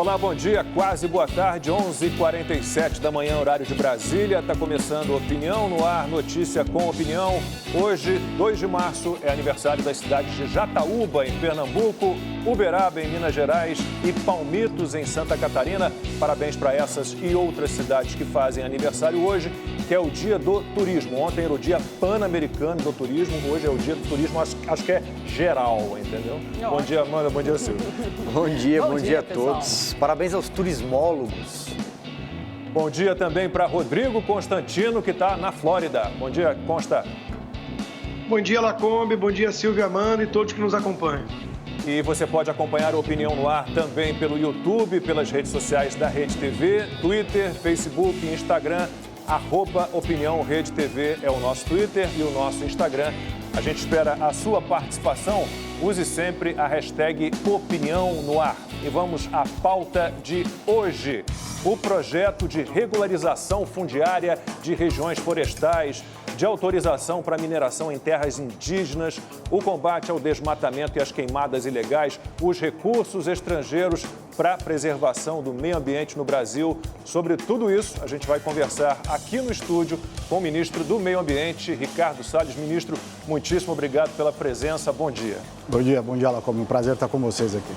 Olá, bom dia, quase boa tarde, 11h47 da manhã, horário de Brasília. Está começando Opinião no Ar, notícia com opinião. Hoje, 2 de março, é aniversário das cidades de Jataúba, em Pernambuco, Uberaba, em Minas Gerais e Palmitos, em Santa Catarina. Parabéns para essas e outras cidades que fazem aniversário hoje, que é o Dia do Turismo. Ontem era o Dia Pan-Americano do Turismo, hoje é o Dia do Turismo, acho que é geral, entendeu? Bom dia, Amanda, bom dia, Silvio. Bom dia a todos. Parabéns aos turismólogos. Bom dia também para Rodrigo Constantino, que está na Flórida. Bom dia, Consta. Bom dia, Lacombe. Bom dia, Silvia, Amanda e todos que nos acompanham. E você pode acompanhar a Opinião no Ar também pelo YouTube, pelas redes sociais da Rede TV, Twitter, Facebook e Instagram. @Opinião Rede TV é o nosso Twitter e o nosso Instagram. A gente espera a sua participação. Use sempre a hashtag Opinião no Ar. E vamos à pauta de hoje. O projeto de regularização fundiária de regiões florestais, de autorização para mineração em terras indígenas, o combate ao desmatamento e às queimadas ilegais, os recursos estrangeiros para a preservação do meio ambiente no Brasil. Sobre tudo isso, a gente vai conversar aqui no estúdio com o ministro do Meio Ambiente, Ricardo Salles. Ministro, muitíssimo obrigado pela presença. Bom dia. Bom dia, Lacombe. Um prazer estar com vocês aqui.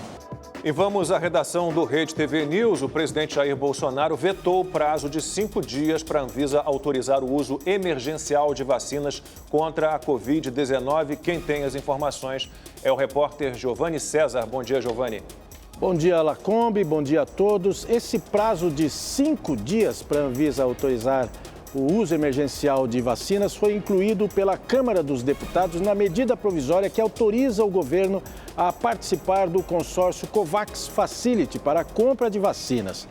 E vamos à redação do Rede TV News. O presidente Jair Bolsonaro vetou o prazo de 5 dias para a Anvisa autorizar o uso emergencial de vacinas contra a Covid-19. Quem tem as informações é o repórter Giovanni César. Bom dia, Giovanni. Bom dia, Lacombe. Bom dia a todos. Esse prazo de 5 dias para a Anvisa autorizar o uso emergencial de vacinas foi incluído pela Câmara dos Deputados na medida provisória que autoriza o governo a participar do consórcio COVAX Facility para a compra de vacinas.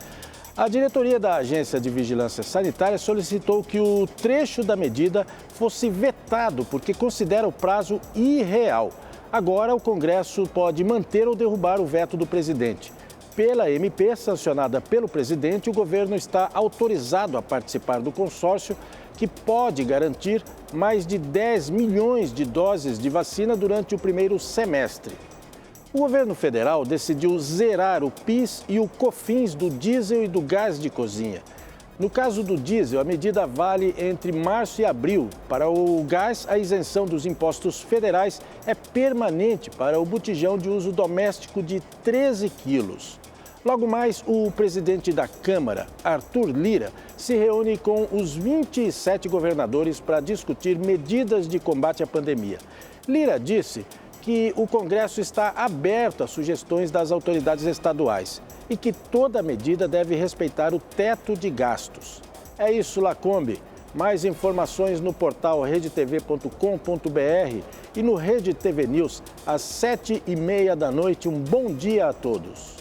A diretoria da Agência de Vigilância Sanitária solicitou que o trecho da medida fosse vetado porque considera o prazo irreal. Agora, o Congresso pode manter ou derrubar o veto do presidente. Pela MP, sancionada pelo presidente, o governo está autorizado a participar do consórcio, que pode garantir mais de 10 milhões de doses de vacina durante o primeiro semestre. O governo federal decidiu zerar o PIS e o COFINS do diesel e do gás de cozinha. No caso do diesel, a medida vale entre março e abril. Para o gás, a isenção dos impostos federais é permanente para o botijão de uso doméstico de 13 quilos. Logo mais, o presidente da Câmara, Arthur Lira, se reúne com os 27 governadores para discutir medidas de combate à pandemia. Lira disse que o Congresso está aberto a sugestões das autoridades estaduais e que toda medida deve respeitar o teto de gastos. É isso, Lacombe. Mais informações no portal redetv.com.br e no Rede TV News, às 7h30 da noite. Um bom dia a todos.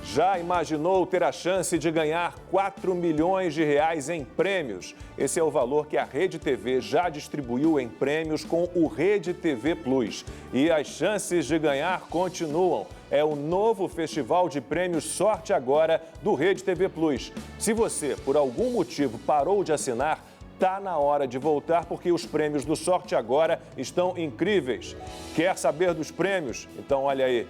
Já imaginou ter a chance de ganhar 4 milhões de reais em prêmios? Esse é o valor que a Rede TV já distribuiu em prêmios com o Rede TV Plus. E as chances de ganhar continuam. É o novo Festival de Prêmios Sorte Agora do Rede TV Plus. Se você, por algum motivo, parou de assinar, tá na hora de voltar porque os prêmios do Sorte Agora estão incríveis. Quer saber dos prêmios? Então olha aí.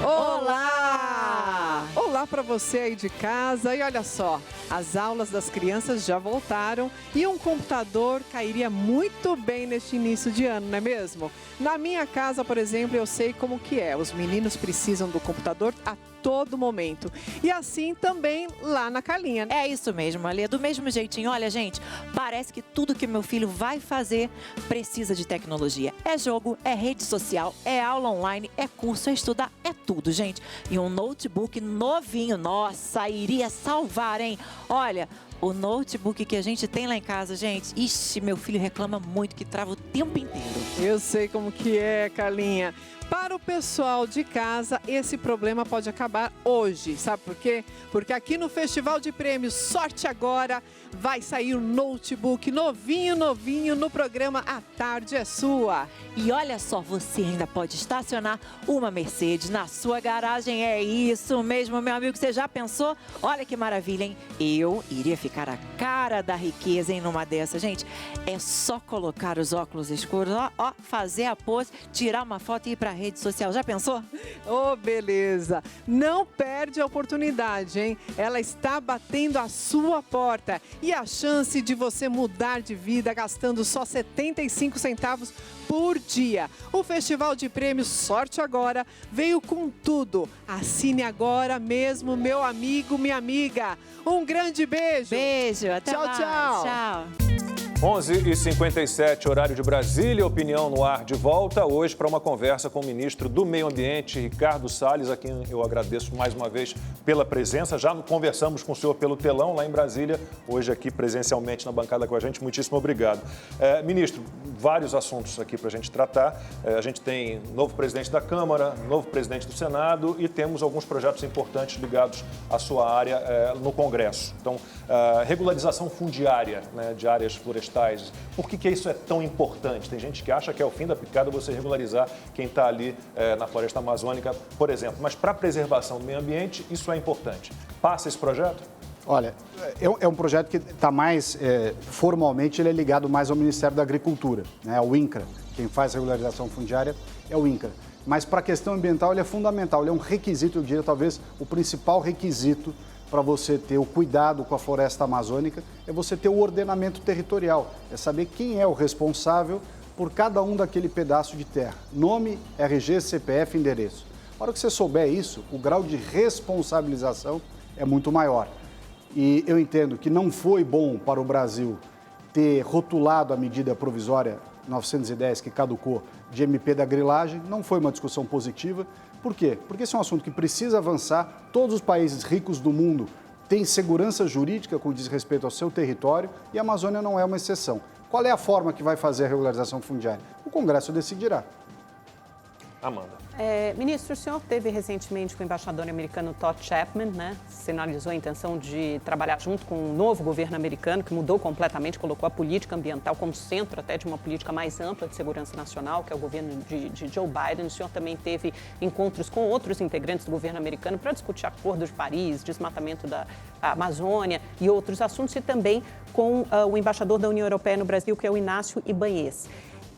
Olá! Olá para você aí de casa. E olha só, as aulas das crianças já voltaram e um computador cairia muito bem neste início de ano, não é mesmo? Na minha casa, por exemplo, eu sei como que é. Os meninos precisam do computador a todo momento. E assim também lá na Carlinha. É isso mesmo, Alê, do mesmo jeitinho. Olha, gente, parece que tudo que meu filho vai fazer precisa de tecnologia. É jogo, é rede social, é aula online, é curso, é estudar, é tudo, gente. E um notebook novinho, nossa, iria salvar, hein? Olha, o notebook que a gente tem lá em casa, gente, ixi, meu filho reclama muito que trava o tempo inteiro. Eu sei como que é, Carlinha. Para o pessoal de casa, esse problema pode acabar hoje. Sabe por quê? Porque aqui no Festival de Prêmios Sorte Agora vai sair um notebook novinho no programa A Tarde é Sua. E olha só, você ainda pode estacionar uma Mercedes na sua garagem. É isso mesmo, meu amigo. Você já pensou? Olha que maravilha, hein? Eu iria ficar ficar a cara da riqueza, hein, numa dessa, gente. É só colocar os óculos escuros, ó, fazer a pose, tirar uma foto e ir pra rede social. Já pensou? Ô, beleza. Não perde a oportunidade, hein? Ela está batendo a sua porta. E a chance de você mudar de vida gastando só 75 centavos por dia. O Festival de Prêmios Sorte Agora veio com tudo. Assine agora mesmo, meu amigo, minha amiga. Um grande beijo. Beijo, até Tchau, mais. tchau. Tchau. 11h57, horário de Brasília, Opinião no Ar de volta, hoje para uma conversa com o ministro do Meio Ambiente, Ricardo Salles, a quem eu agradeço mais uma vez pela presença. Já conversamos com o senhor pelo telão lá em Brasília, hoje aqui presencialmente na bancada com a gente. Muitíssimo obrigado. Ministro, vários assuntos aqui para a gente tratar. A gente tem novo presidente da Câmara, novo presidente do Senado e temos alguns projetos importantes ligados à sua área no Congresso. Então, regularização fundiária, né, de áreas florestais. Por que isso é tão importante? Tem gente que acha que é o fim da picada você regularizar quem está ali na floresta amazônica, por exemplo. Mas para a preservação do meio ambiente, isso é importante. Passa esse projeto? Olha, é um projeto que está mais, formalmente, ele é ligado mais ao Ministério da Agricultura, né, ao INCRA. Quem faz regularização fundiária é o INCRA. Mas para a questão ambiental ele é fundamental, ele é um requisito, eu diria talvez o principal requisito para você ter o cuidado com a floresta amazônica, é você ter o ordenamento territorial, é saber quem é o responsável por cada um daquele pedaço de terra. Nome, RG, CPF, endereço. Na hora que você souber isso, o grau de responsabilização é muito maior. E eu entendo que não foi bom para o Brasil ter rotulado a medida provisória 910, que caducou, de MP da grilagem, não foi uma discussão positiva. Por quê? Porque esse é um assunto que precisa avançar. Todos os países ricos do mundo têm segurança jurídica com diz respeito ao seu território e a Amazônia não é uma exceção. Qual é a forma que vai fazer a regularização fundiária? O Congresso decidirá. Amanda. Ministro, o senhor teve recentemente com o embaixador americano Todd Chapman, né? Sinalizou a intenção de trabalhar junto com o novo governo americano, que mudou completamente, colocou a política ambiental como centro até de uma política mais ampla de segurança nacional, que é o governo de Joe Biden. O senhor também teve encontros com outros integrantes do governo americano para discutir Acordo de Paris, desmatamento da Amazônia e outros assuntos, e também com o embaixador da União Europeia no Brasil, que é o Inácio Ibáñez.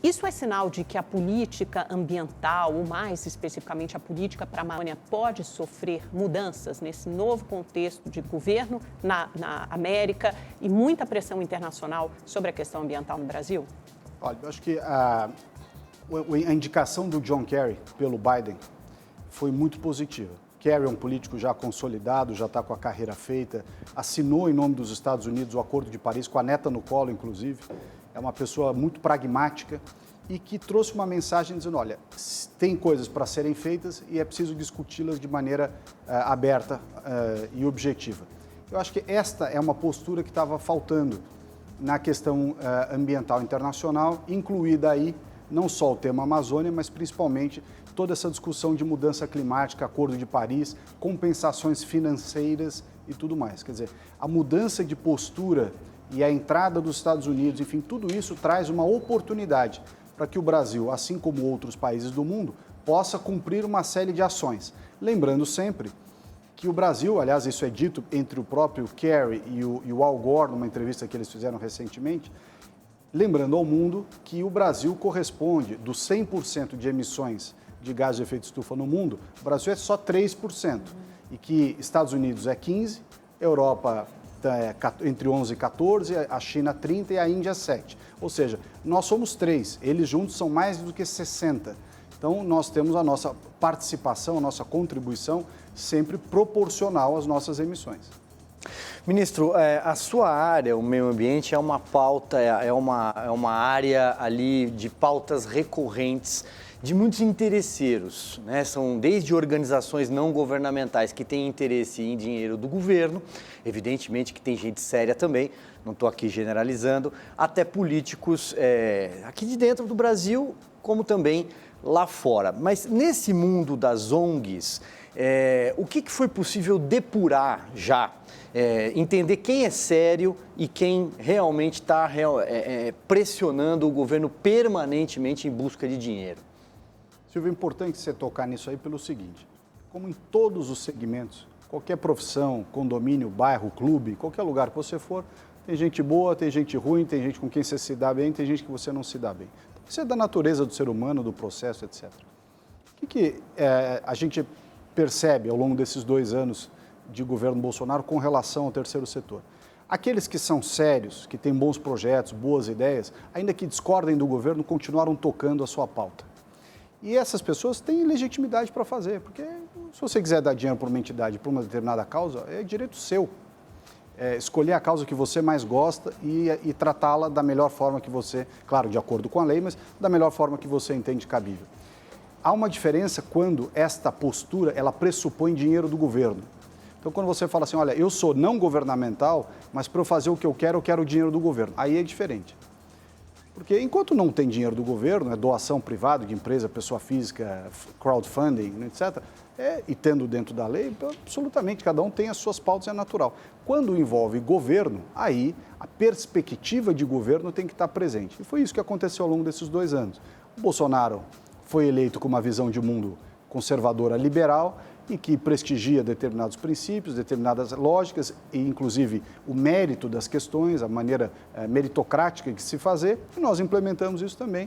Isso é sinal de que a política ambiental, ou mais especificamente a política para a Amazônia, pode sofrer mudanças nesse novo contexto de governo na América e muita pressão internacional sobre a questão ambiental no Brasil? Olha, eu acho que a indicação do John Kerry pelo Biden foi muito positiva. Kerry é um político já consolidado, já está com a carreira feita, assinou em nome dos Estados Unidos o Acordo de Paris, com a neta no colo, inclusive. É uma pessoa muito pragmática e que trouxe uma mensagem dizendo, olha, tem coisas para serem feitas e é preciso discuti-las de maneira aberta e objetiva. Eu acho que esta é uma postura que estava faltando na questão ambiental internacional, incluída aí não só o tema Amazônia, mas principalmente toda essa discussão de mudança climática, Acordo de Paris, compensações financeiras e tudo mais. Quer dizer, a mudança de postura e a entrada dos Estados Unidos, enfim, tudo isso traz uma oportunidade para que o Brasil, assim como outros países do mundo, possa cumprir uma série de ações. Lembrando sempre que o Brasil, aliás, isso é dito entre o próprio Kerry e o Al Gore, numa entrevista que eles fizeram recentemente, lembrando ao mundo que o Brasil corresponde, dos 100% de emissões de gás de efeito estufa no mundo, o Brasil é só 3%, e que Estados Unidos é 15%, Europa entre 11 e 14, a China 30 e a Índia 7. Ou seja, nós somos 3, eles juntos são mais do que 60. Então, nós temos a nossa participação, a nossa contribuição sempre proporcional às nossas emissões. Ministro, a sua área, o meio ambiente, é uma pauta, é uma área ali de pautas recorrentes de muitos interesseiros, né? São desde organizações não governamentais que têm interesse em dinheiro do governo, evidentemente que tem gente séria também, não estou aqui generalizando, até políticos aqui de dentro do Brasil, como também lá fora. Mas nesse mundo das ONGs, o que foi possível depurar já? Entender quem é sério e quem realmente está pressionando o governo permanentemente em busca de dinheiro. Silvio, é importante você tocar nisso aí pelo seguinte, como em todos os segmentos, Qualquer profissão, condomínio, bairro, clube, qualquer lugar que você for, tem gente boa, tem gente ruim, tem gente com quem você se dá bem, tem gente que você não se dá bem. Isso é da natureza do ser humano, do processo, etc. O que a gente percebe ao longo desses 2 anos de governo Bolsonaro com relação ao terceiro setor? Aqueles que são sérios, que têm bons projetos, boas ideias, ainda que discordem do governo, continuaram tocando a sua pauta. E essas pessoas têm legitimidade para fazer, porque se você quiser dar dinheiro para uma entidade, para uma determinada causa, é direito seu. Escolher a causa que você mais gosta e tratá-la da melhor forma que você, claro, de acordo com a lei, mas da melhor forma que você entende cabível. Há uma diferença quando esta postura, ela pressupõe dinheiro do governo. Então, quando você fala assim, olha, eu sou não governamental, mas para eu fazer o que eu quero o dinheiro do governo. Aí é diferente. Porque enquanto não tem dinheiro do governo, doação privada de empresa, pessoa física, crowdfunding, etc., e tendo dentro da lei, absolutamente, cada um tem as suas pautas, é natural. Quando envolve governo, aí a perspectiva de governo tem que estar presente. E foi isso que aconteceu ao longo desses 2 anos. O Bolsonaro foi eleito com uma visão de mundo conservadora liberal e que prestigia determinados princípios, determinadas lógicas e, inclusive, o mérito das questões, a maneira meritocrática de se fazer, e nós implementamos isso também.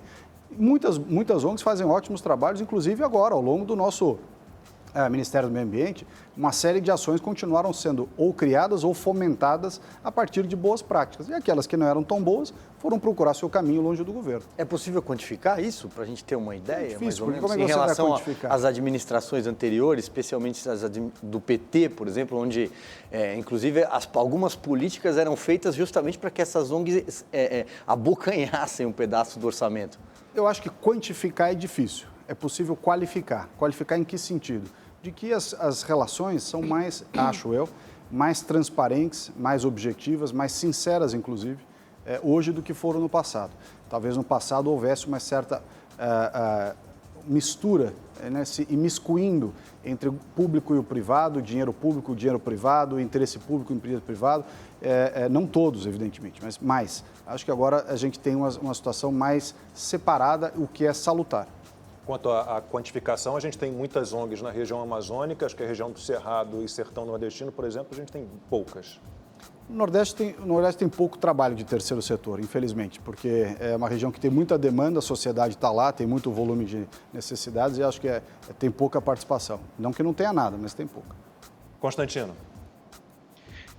Muitas ONGs fazem ótimos trabalhos, inclusive agora, ao longo do nosso Ministério do Meio Ambiente, uma série de ações continuaram sendo ou criadas ou fomentadas a partir de boas práticas. E aquelas que não eram tão boas foram procurar seu caminho longe do governo. É possível quantificar isso, para a gente ter uma ideia? É difícil, mais ou menos, como é que em você relação vai quantificar? às administrações anteriores, especialmente as do PT, por exemplo, onde, inclusive, algumas políticas eram feitas justamente para que essas ONGs abocanhassem um pedaço do orçamento. Eu acho que quantificar é difícil. É possível qualificar. Qualificar em que sentido? De que as relações são mais, acho eu, mais transparentes, mais objetivas, mais sinceras, inclusive, hoje do que foram no passado. Talvez no passado houvesse uma certa mistura, se imiscuindo entre o público e o privado, dinheiro público, dinheiro privado, interesse público, interesse privado. Não todos, evidentemente, mas mais. Acho que agora a gente tem uma situação mais separada, o que é salutar. Quanto à quantificação, a gente tem muitas ONGs na região amazônica, acho que a região do Cerrado e Sertão Nordestino, por exemplo, a gente tem poucas. O Nordeste tem pouco trabalho de terceiro setor, infelizmente, porque é uma região que tem muita demanda, a sociedade está lá, tem muito volume de necessidades e acho que tem pouca participação. Não que não tenha nada, mas tem pouca. Constantino.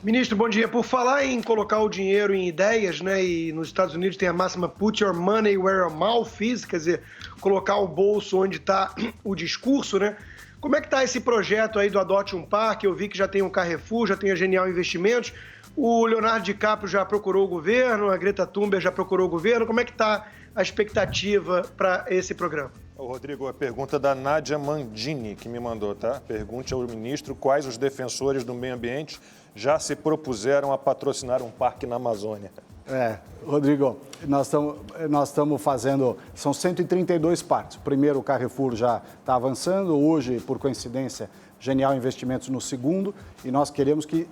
Ministro, bom dia. Por falar em colocar o dinheiro em ideias, né, e nos Estados Unidos tem a máxima put your money where your mouth is, quer dizer, colocar o bolso onde está o discurso, né? Como é que está esse projeto aí do Adote um Parque? Eu vi que já tem o Carrefour, já tem a Genial Investimentos, o Leonardo DiCaprio já procurou o governo, a Greta Thunberg já procurou o governo. Como é que está a expectativa para esse programa? Rodrigo, a pergunta da Nádia Mandini, que me mandou, tá? Pergunte ao ministro quais os defensores do meio ambiente já se propuseram a patrocinar um parque na Amazônia. Rodrigo, nós estamos fazendo, são 132 parques. O primeiro, o Carrefour, já está avançando. Hoje, por coincidência, Genial Investimentos no segundo. E nós queremos que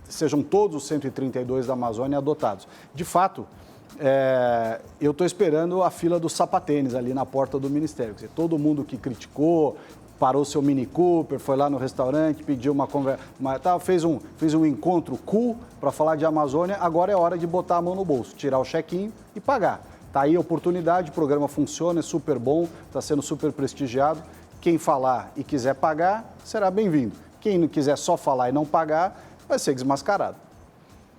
sejam todos os 132 da Amazônia adotados. De fato, eu estou esperando a fila do sapatênis ali na porta do Ministério. Quer dizer, todo mundo que criticou, parou seu Mini Cooper, foi lá no restaurante, pediu uma conversa, fez um encontro cool para falar de Amazônia, agora é hora de botar a mão no bolso, tirar o chequinho e pagar. Está aí a oportunidade, o programa funciona, é super bom, está sendo super prestigiado. Quem falar e quiser pagar, será bem-vindo. Quem não quiser só falar e não pagar, vai ser desmascarado.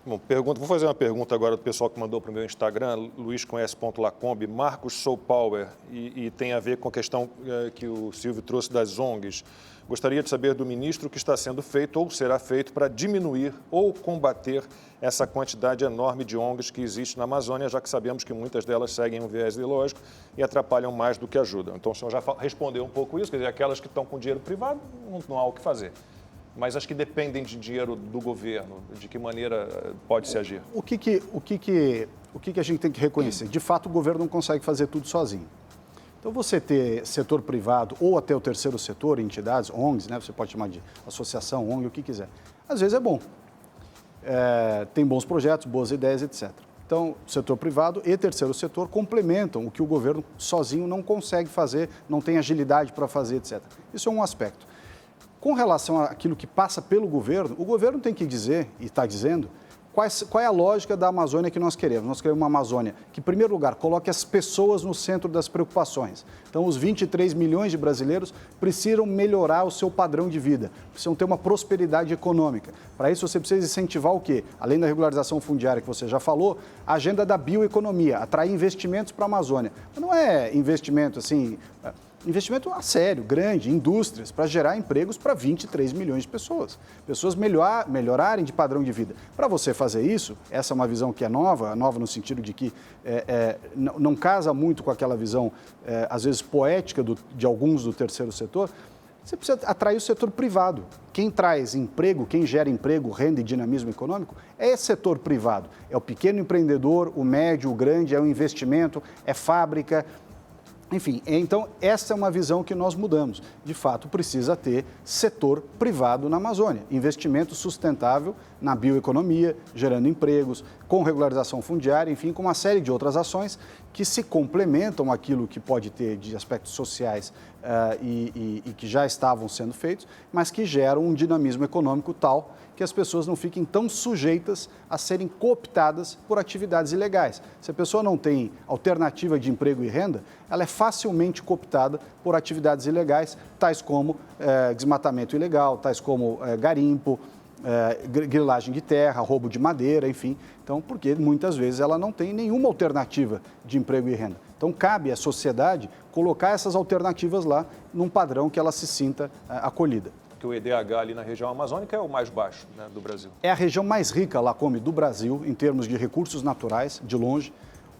Bom, vou fazer uma pergunta agora do pessoal que mandou para o meu Instagram, luisconhece.lacombe, Marcos Soul Power, e tem a ver com a questão que o Silvio trouxe das ONGs. Gostaria de saber do ministro o que está sendo feito ou será feito para diminuir ou combater essa quantidade enorme de ONGs que existe na Amazônia, já que sabemos que muitas delas seguem um viés ideológico e atrapalham mais do que ajudam. Então, o senhor já respondeu um pouco isso, quer dizer, aquelas que estão com dinheiro privado, não há o que fazer. Mas as que dependem de dinheiro do governo, de que maneira pode-se agir? O que a gente tem que reconhecer? De fato, o governo não consegue fazer tudo sozinho. Então, você ter setor privado ou até o terceiro setor, entidades, ONGs, né? Você pode chamar de associação, ONG, o que quiser. Às vezes é bom. Tem bons projetos, boas ideias, etc. Então, setor privado e terceiro setor complementam o que o governo sozinho não consegue fazer, não tem agilidade para fazer, etc. Isso é um aspecto. Com relação àquilo que passa pelo governo, o governo tem que dizer, e está dizendo, qual é a lógica da Amazônia que nós queremos. Nós queremos uma Amazônia que, em primeiro lugar, coloque as pessoas no centro das preocupações. Então, os 23 milhões de brasileiros precisam melhorar o seu padrão de vida, precisam ter uma prosperidade econômica. Para isso, você precisa incentivar o quê? Além da regularização fundiária que você já falou, a agenda da bioeconomia, atrair investimentos para a Amazônia. Mas não é investimento assim... Investimento a sério, grande, indústrias, para gerar empregos para 23 milhões de pessoas. Pessoas melhorarem de padrão de vida. Para você fazer isso, essa é uma visão que é nova no sentido de que não casa muito com aquela visão, às vezes, poética de alguns do terceiro setor. Você precisa atrair o setor privado. Quem traz emprego, quem gera emprego, renda e dinamismo econômico é esse setor privado. É o pequeno empreendedor, o médio, o grande, é o investimento, é fábrica. Enfim, então essa é uma visão que nós mudamos. De fato, precisa ter setor privado na Amazônia, investimento sustentável na bioeconomia, gerando empregos, com regularização fundiária, enfim, com uma série de outras ações que se complementam aquilo que pode ter de aspectos sociais e que já estavam sendo feitos, mas que geram um dinamismo econômico tal que as pessoas não fiquem tão sujeitas a serem cooptadas por atividades ilegais. Se a pessoa não tem alternativa de emprego e renda, ela é facilmente cooptada por atividades ilegais, tais como desmatamento ilegal, tais como garimpo, grilagem de terra, roubo de madeira, enfim. Então, porque muitas vezes ela não tem nenhuma alternativa de emprego e renda. Então, cabe à sociedade colocar essas alternativas lá num padrão que ela se sinta acolhida. Porque o EDH ali na região amazônica é o mais baixo, né, do Brasil. É a região mais rica, Lacombe, do Brasil, em termos de recursos naturais, de longe.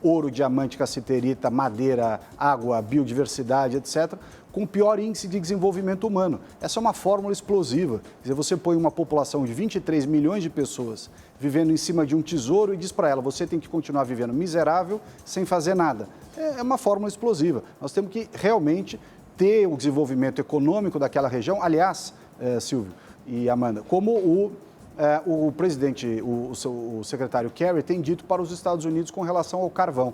Ouro, diamante, cassiterita, madeira, água, biodiversidade, etc., com o pior índice de desenvolvimento humano. Essa é uma fórmula explosiva. Quer dizer, você põe uma população de 23 milhões de pessoas vivendo em cima de um tesouro e diz para ela, você tem que continuar vivendo miserável sem fazer nada. É uma fórmula explosiva. Nós temos que realmente ter o desenvolvimento econômico daquela região. Aliás, Silvio e Amanda, como o presidente, o secretário Kerry tem dito para os Estados Unidos com relação ao carvão.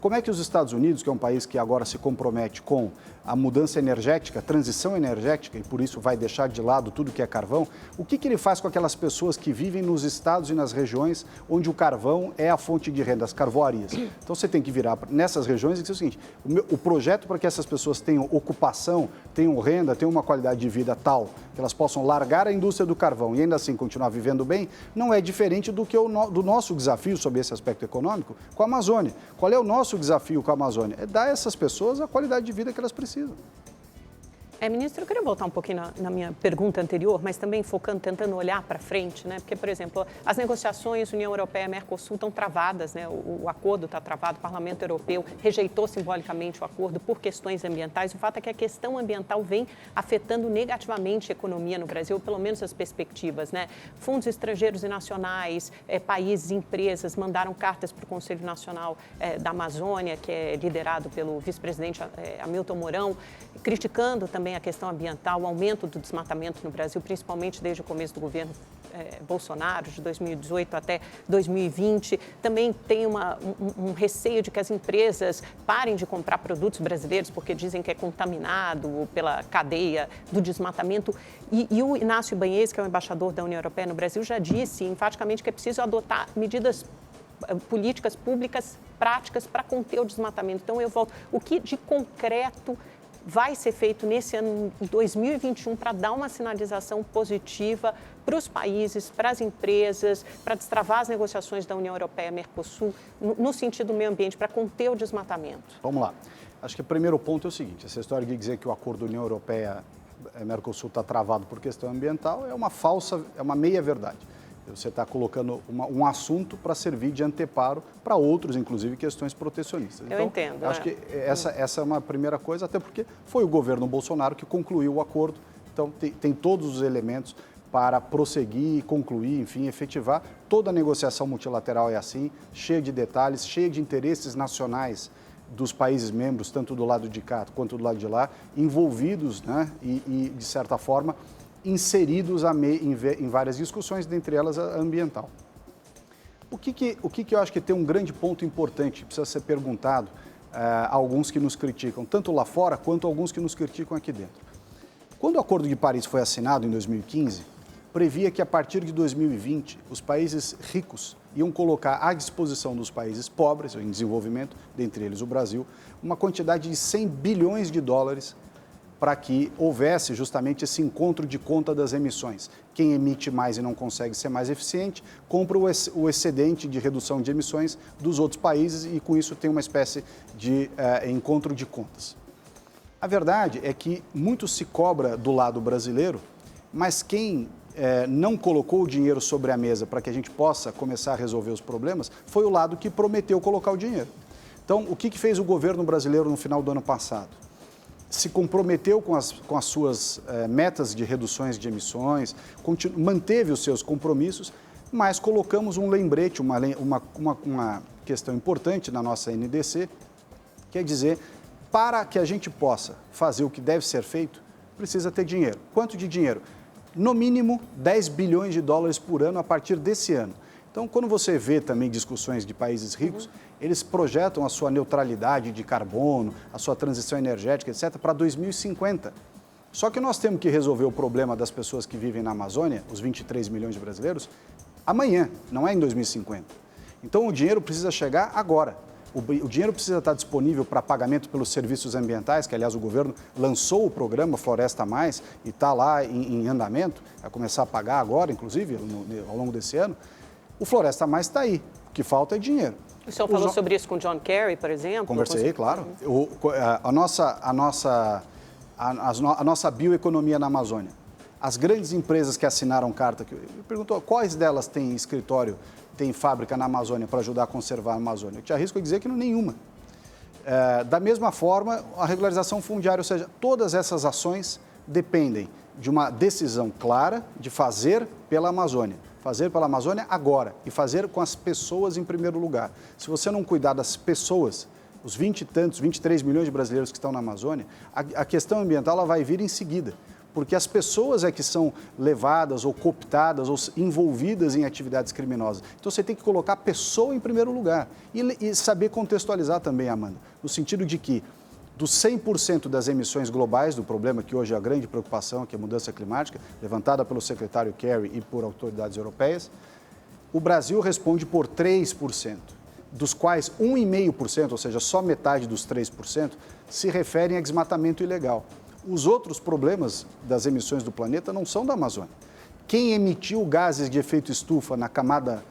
Como é que os Estados Unidos, que é um país que agora se compromete com a mudança energética, a transição energética, e por isso vai deixar de lado tudo que é carvão, o que ele faz com aquelas pessoas que vivem nos estados e nas regiões onde o carvão é a fonte de renda, as carvoarias? Então você tem que virar nessas regiões e dizer o seguinte, o projeto para que essas pessoas tenham ocupação, tenham renda, tenham uma qualidade de vida tal, que elas possam largar a indústria do carvão e ainda assim continuar vivendo bem, não é diferente do que do nosso desafio sobre esse aspecto econômico com a Amazônia. Qual é o nosso desafio com a Amazônia? É dar a essas pessoas a qualidade de vida que elas precisam. Ministro, eu queria voltar um pouquinho na minha pergunta anterior, mas também tentando olhar para frente, né? Porque, por exemplo, as negociações União Europeia-Mercosul estão travadas, né? O acordo está travado, o Parlamento Europeu rejeitou simbolicamente o acordo por questões ambientais. O fato é que a questão ambiental vem afetando negativamente a economia no Brasil, pelo menos as perspectivas, né? Fundos estrangeiros e nacionais, países, empresas mandaram cartas para o Conselho Nacional da Amazônia, que é liderado pelo vice-presidente Hamilton Mourão, criticando também a questão ambiental, o aumento do desmatamento no Brasil, principalmente desde o começo do governo Bolsonaro, de 2018 até 2020. Também tem um receio de que as empresas parem de comprar produtos brasileiros porque dizem que é contaminado pela cadeia do desmatamento. E o Inácio Banhes, que é o embaixador da União Europeia no Brasil, já disse enfaticamente que é preciso adotar medidas políticas públicas práticas para conter o desmatamento. Então, eu volto. O que de concreto vai ser feito nesse ano 2021 para dar uma sinalização positiva para os países, para as empresas, para destravar as negociações da União Europeia-Mercosul no sentido do meio ambiente, para conter o desmatamento? Vamos lá. Acho que o primeiro ponto é o seguinte, essa história de dizer que o acordo União Europeia-Mercosul está travado por questão ambiental é uma meia-verdade. Você está colocando um assunto para servir de anteparo para outros, inclusive, questões protecionistas. Eu entendo. Acho que essa é uma primeira coisa, até porque foi o governo Bolsonaro que concluiu o acordo. Então, tem todos os elementos para prosseguir, concluir, enfim, efetivar. Toda a negociação multilateral é assim, cheia de detalhes, cheia de interesses nacionais dos países membros, tanto do lado de cá quanto do lado de lá, envolvidos, né, e de certa forma, inseridos em várias discussões, dentre elas a ambiental. O que eu acho que tem um grande ponto importante, que precisa ser perguntado a alguns que nos criticam, tanto lá fora quanto a alguns que nos criticam aqui dentro. Quando o Acordo de Paris foi assinado em 2015, previa que a partir de 2020 os países ricos iam colocar à disposição dos países pobres, em desenvolvimento, dentre eles o Brasil, uma quantidade de 100 bilhões de dólares para que houvesse justamente esse encontro de conta das emissões. Quem emite mais e não consegue ser mais eficiente, compra o excedente de redução de emissões dos outros países e com isso tem uma espécie de encontro de contas. A verdade é que muito se cobra do lado brasileiro, mas quem não colocou o dinheiro sobre a mesa para que a gente possa começar a resolver os problemas foi o lado que prometeu colocar o dinheiro. Então, o que fez o governo brasileiro no final do ano passado? Se comprometeu com as suas metas de reduções de emissões, manteve os seus compromissos, mas colocamos um lembrete, uma questão importante na nossa NDC, quer dizer, para que a gente possa fazer o que deve ser feito, precisa ter dinheiro. Quanto de dinheiro? No mínimo 10 bilhões de dólares por ano a partir desse ano. Então, quando você vê também discussões de países ricos, eles projetam a sua neutralidade de carbono, a sua transição energética, etc., para 2050. Só que nós temos que resolver o problema das pessoas que vivem na Amazônia, os 23 milhões de brasileiros, amanhã, não é em 2050. Então, o dinheiro precisa chegar agora. O dinheiro precisa estar disponível para pagamento pelos serviços ambientais, que, aliás, o governo lançou o programa Floresta Mais e está lá em andamento, vai começar a pagar agora, inclusive, ao longo desse ano. O Floresta Mais está aí, o que falta é dinheiro. O senhor falou sobre isso com o John Kerry, por exemplo? Conversei, claro. A nossa bioeconomia na Amazônia. As grandes empresas que assinaram carta, perguntou quais delas têm escritório, têm fábrica na Amazônia para ajudar a conservar a Amazônia. Eu te arrisco a dizer que nenhuma. Da mesma forma, a regularização fundiária, ou seja, todas essas ações dependem de uma decisão clara de fazer pela Amazônia. Fazer pela Amazônia agora e fazer com as pessoas em primeiro lugar. Se você não cuidar das pessoas, os 23 milhões de brasileiros que estão na Amazônia, a questão ambiental ela vai vir em seguida, porque as pessoas é que são levadas ou cooptadas ou envolvidas em atividades criminosas. Então você tem que colocar a pessoa em primeiro lugar e saber contextualizar também, Amanda, no sentido de que dos 100% das emissões globais do problema, que hoje é a grande preocupação, que é a mudança climática, levantada pelo secretário Kerry e por autoridades europeias, o Brasil responde por 3%, dos quais 1,5%, ou seja, só metade dos 3%, se referem a desmatamento ilegal. Os outros problemas das emissões do planeta não são da Amazônia. Quem emitiu gases de efeito estufa na camada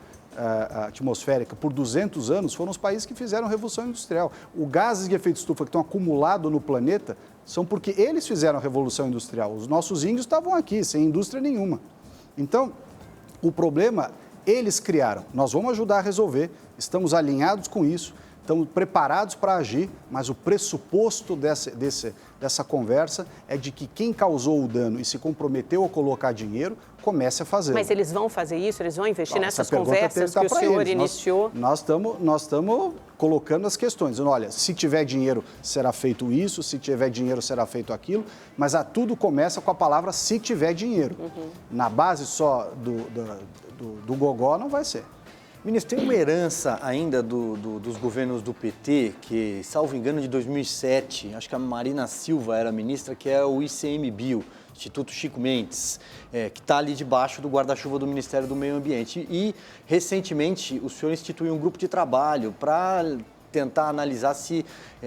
atmosférica por 200 anos foram os países que fizeram a Revolução Industrial. Os gases de efeito estufa que estão acumulados no planeta são porque eles fizeram a Revolução Industrial. Os nossos índios estavam aqui, sem indústria nenhuma. Então, o problema eles criaram. Nós vamos ajudar a resolver, estamos alinhados com isso, estamos preparados para agir, mas o pressuposto dessa conversa é de que quem causou o dano e se comprometeu a colocar dinheiro, comece a fazer. Mas eles vão fazer isso? Eles vão investir nessas conversas que o senhor iniciou? Nós estamos colocando as questões. Olha, se tiver dinheiro, será feito isso, se tiver dinheiro, será feito aquilo, mas tudo começa com a palavra se tiver dinheiro. Na base só do gogó não vai ser. Ministro, tem uma herança ainda dos governos do PT, que, salvo engano, de 2007, acho que a Marina Silva era ministra, que é o ICMBio, Instituto Chico Mendes, que está ali debaixo do guarda-chuva do Ministério do Meio Ambiente. E, recentemente, o senhor instituiu um grupo de trabalho para tentar analisar se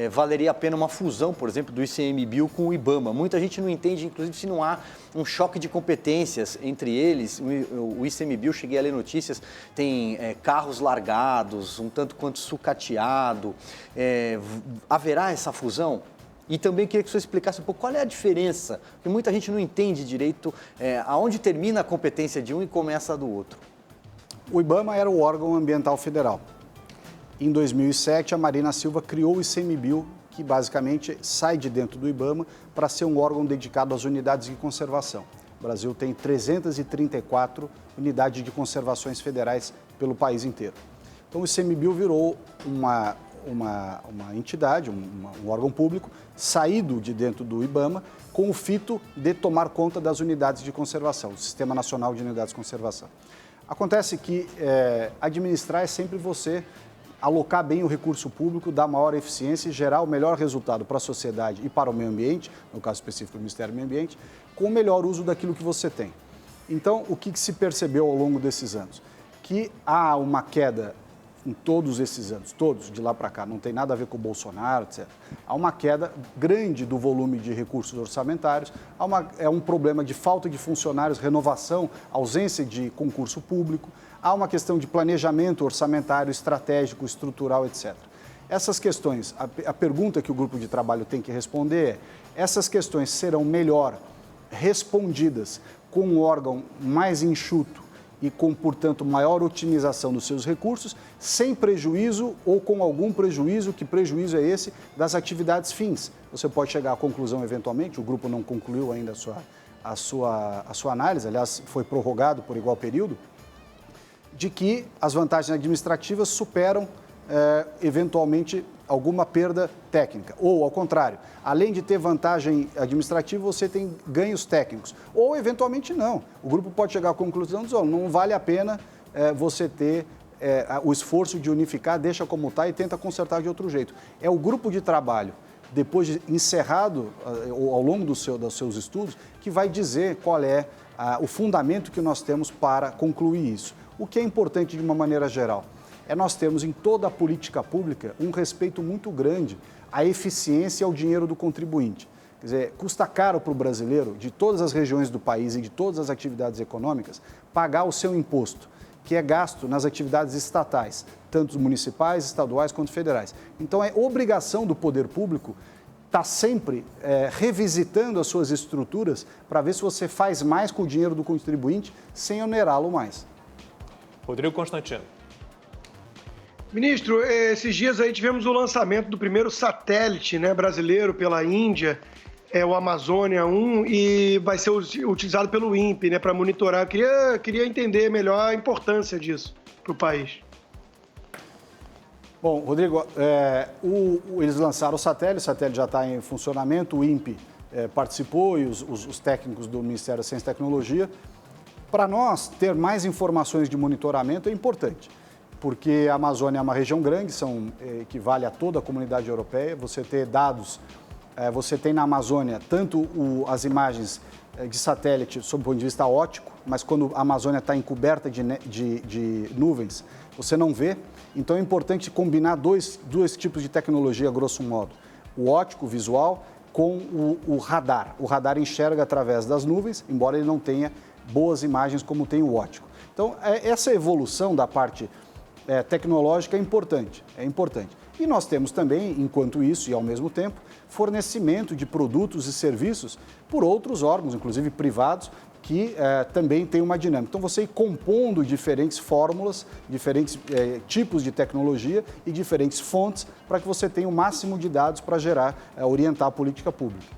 valeria a pena uma fusão, por exemplo, do ICMBio com o IBAMA. Muita gente não entende, inclusive, se não há um choque de competências entre eles. O ICMBio, cheguei a ler notícias, tem carros largados, um tanto quanto sucateado. Haverá essa fusão? E também queria que o senhor explicasse um pouco qual é a diferença, porque muita gente não entende direito aonde termina a competência de um e começa a do outro. O IBAMA era o órgão ambiental federal. Em 2007, a Marina Silva criou o ICMBio, que basicamente sai de dentro do IBAMA para ser um órgão dedicado às unidades de conservação. O Brasil tem 334 unidades de conservações federais pelo país inteiro. Então, o ICMBio virou uma entidade, um órgão público, saído de dentro do IBAMA, com o fito de tomar conta das unidades de conservação, do Sistema Nacional de Unidades de Conservação. Acontece que administrar é sempre você alocar bem o recurso público, dar maior eficiência e gerar o melhor resultado para a sociedade e para o meio ambiente, no caso específico do Ministério do Meio Ambiente, com o melhor uso daquilo que você tem. Então, o que se percebeu ao longo desses anos? Que há uma queda em todos esses anos, todos de lá para cá, não tem nada a ver com o Bolsonaro, etc. Há uma queda grande do volume de recursos orçamentários, é um problema de falta de funcionários, renovação, ausência de concurso público, há uma questão de planejamento orçamentário, estratégico, estrutural, etc. Essas questões, a pergunta que o grupo de trabalho tem que responder é: essas questões serão melhor respondidas com um órgão mais enxuto e com, portanto, maior otimização dos seus recursos, sem prejuízo ou com algum prejuízo, que prejuízo é esse, das atividades fins. Você pode chegar à conclusão, eventualmente, o grupo não concluiu ainda a sua análise, aliás, foi prorrogado por igual período, de que as vantagens administrativas superam, eventualmente, alguma perda técnica. Ou, ao contrário, além de ter vantagem administrativa, você tem ganhos técnicos. Ou, eventualmente, não. O grupo pode chegar à conclusão de que não vale a pena você ter o esforço de unificar, deixa como está e tenta consertar de outro jeito. É o grupo de trabalho, depois de encerrado, ao longo dos seus estudos, que vai dizer qual é o fundamento que nós temos para concluir isso. O que é importante de uma maneira geral? Nós temos em toda a política pública um respeito muito grande à eficiência e ao dinheiro do contribuinte. Quer dizer, custa caro para o brasileiro, de todas as regiões do país e de todas as atividades econômicas, pagar o seu imposto, que é gasto nas atividades estatais, tanto municipais, estaduais quanto federais. Então, é obrigação do poder público estar sempre revisitando as suas estruturas para ver se você faz mais com o dinheiro do contribuinte sem onerá-lo mais. Rodrigo Constantino. Ministro, esses dias aí tivemos o lançamento do primeiro satélite, né, brasileiro pela Índia, o Amazônia 1, e vai ser utilizado pelo INPE, né, para monitorar. Eu queria entender melhor a importância disso para o país. Bom, Rodrigo, eles lançaram o satélite já está em funcionamento, o INPE participou e os técnicos do Ministério da Ciência e Tecnologia. Para nós, ter mais informações de monitoramento é importante, porque a Amazônia é uma região grande, equivale a toda a comunidade europeia. Você ter dados, você tem na Amazônia tanto as imagens de satélite sob o ponto de vista óptico, mas quando a Amazônia está encoberta de nuvens, você não vê. Então é importante combinar dois tipos de tecnologia, grosso modo. O óptico visual com o radar. O radar enxerga através das nuvens, embora ele não tenha boas imagens como tem o óptico. Então, essa evolução da parte tecnológica é importante. E nós temos também, enquanto isso e ao mesmo tempo, fornecimento de produtos e serviços por outros órgãos, inclusive privados, que também tem uma dinâmica. Então, você ir compondo diferentes fórmulas, diferentes tipos de tecnologia e diferentes fontes para que você tenha o máximo de dados para orientar a política pública.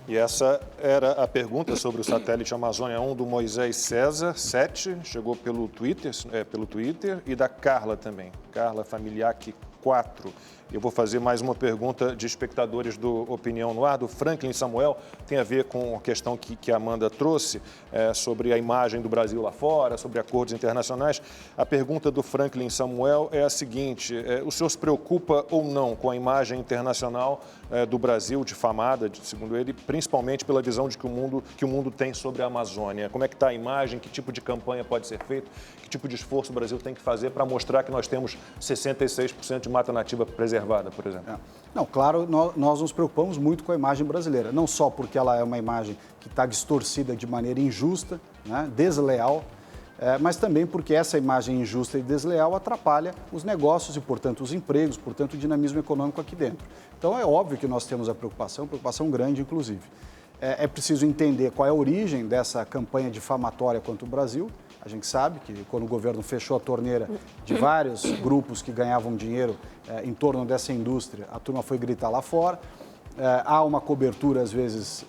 E essa era a pergunta sobre o satélite Amazônia 1 do Moisés César 7, chegou pelo Twitter, e da Carla também, Carla Familiac 4. Eu vou fazer mais uma pergunta de espectadores do Opinião no Ar, do Franklin Samuel, tem a ver com a questão que a Amanda trouxe sobre a imagem do Brasil lá fora, sobre acordos internacionais. A pergunta do Franklin Samuel é a seguinte: o senhor se preocupa ou não com a imagem internacional do Brasil, difamada, segundo ele, principalmente pela visão que o mundo tem sobre a Amazônia? Como é que está a imagem? Que tipo de campanha pode ser feita? Que tipo de esforço o Brasil tem que fazer para mostrar que nós temos 66% de mata nativa preservada, por exemplo? Não, claro, nós nos preocupamos muito com a imagem brasileira, não só porque ela é uma imagem que está distorcida de maneira injusta, né, desleal, mas também porque essa imagem injusta e desleal atrapalha os negócios e, portanto, os empregos, portanto, o dinamismo econômico aqui dentro. Então, é óbvio que nós temos a preocupação grande, inclusive. É preciso entender qual é a origem dessa campanha difamatória contra o Brasil. A gente sabe que quando o governo fechou a torneira de vários grupos que ganhavam dinheiro em torno dessa indústria, a turma foi gritar lá fora. Há uma cobertura, às vezes,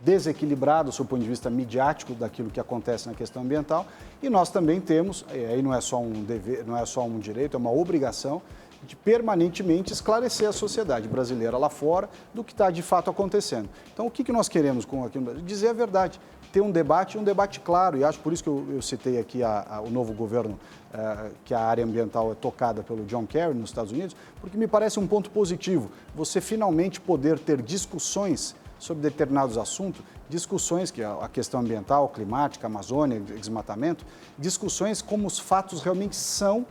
desequilibrada, do ponto de vista midiático, daquilo que acontece na questão ambiental. E nós também temos, aí não é só um dever, não é só um direito, é uma obrigação de permanentemente esclarecer a sociedade brasileira lá fora do que está de fato acontecendo. Então, o que nós queremos com aqui no Brasil? Dizer a verdade, ter um debate claro, e acho por isso que eu citei aqui o novo governo, que a área ambiental é tocada pelo John Kerry nos Estados Unidos, porque me parece um ponto positivo, você finalmente poder ter discussões sobre determinados assuntos, discussões que a questão ambiental, climática, Amazônia, desmatamento, discussões como os fatos realmente são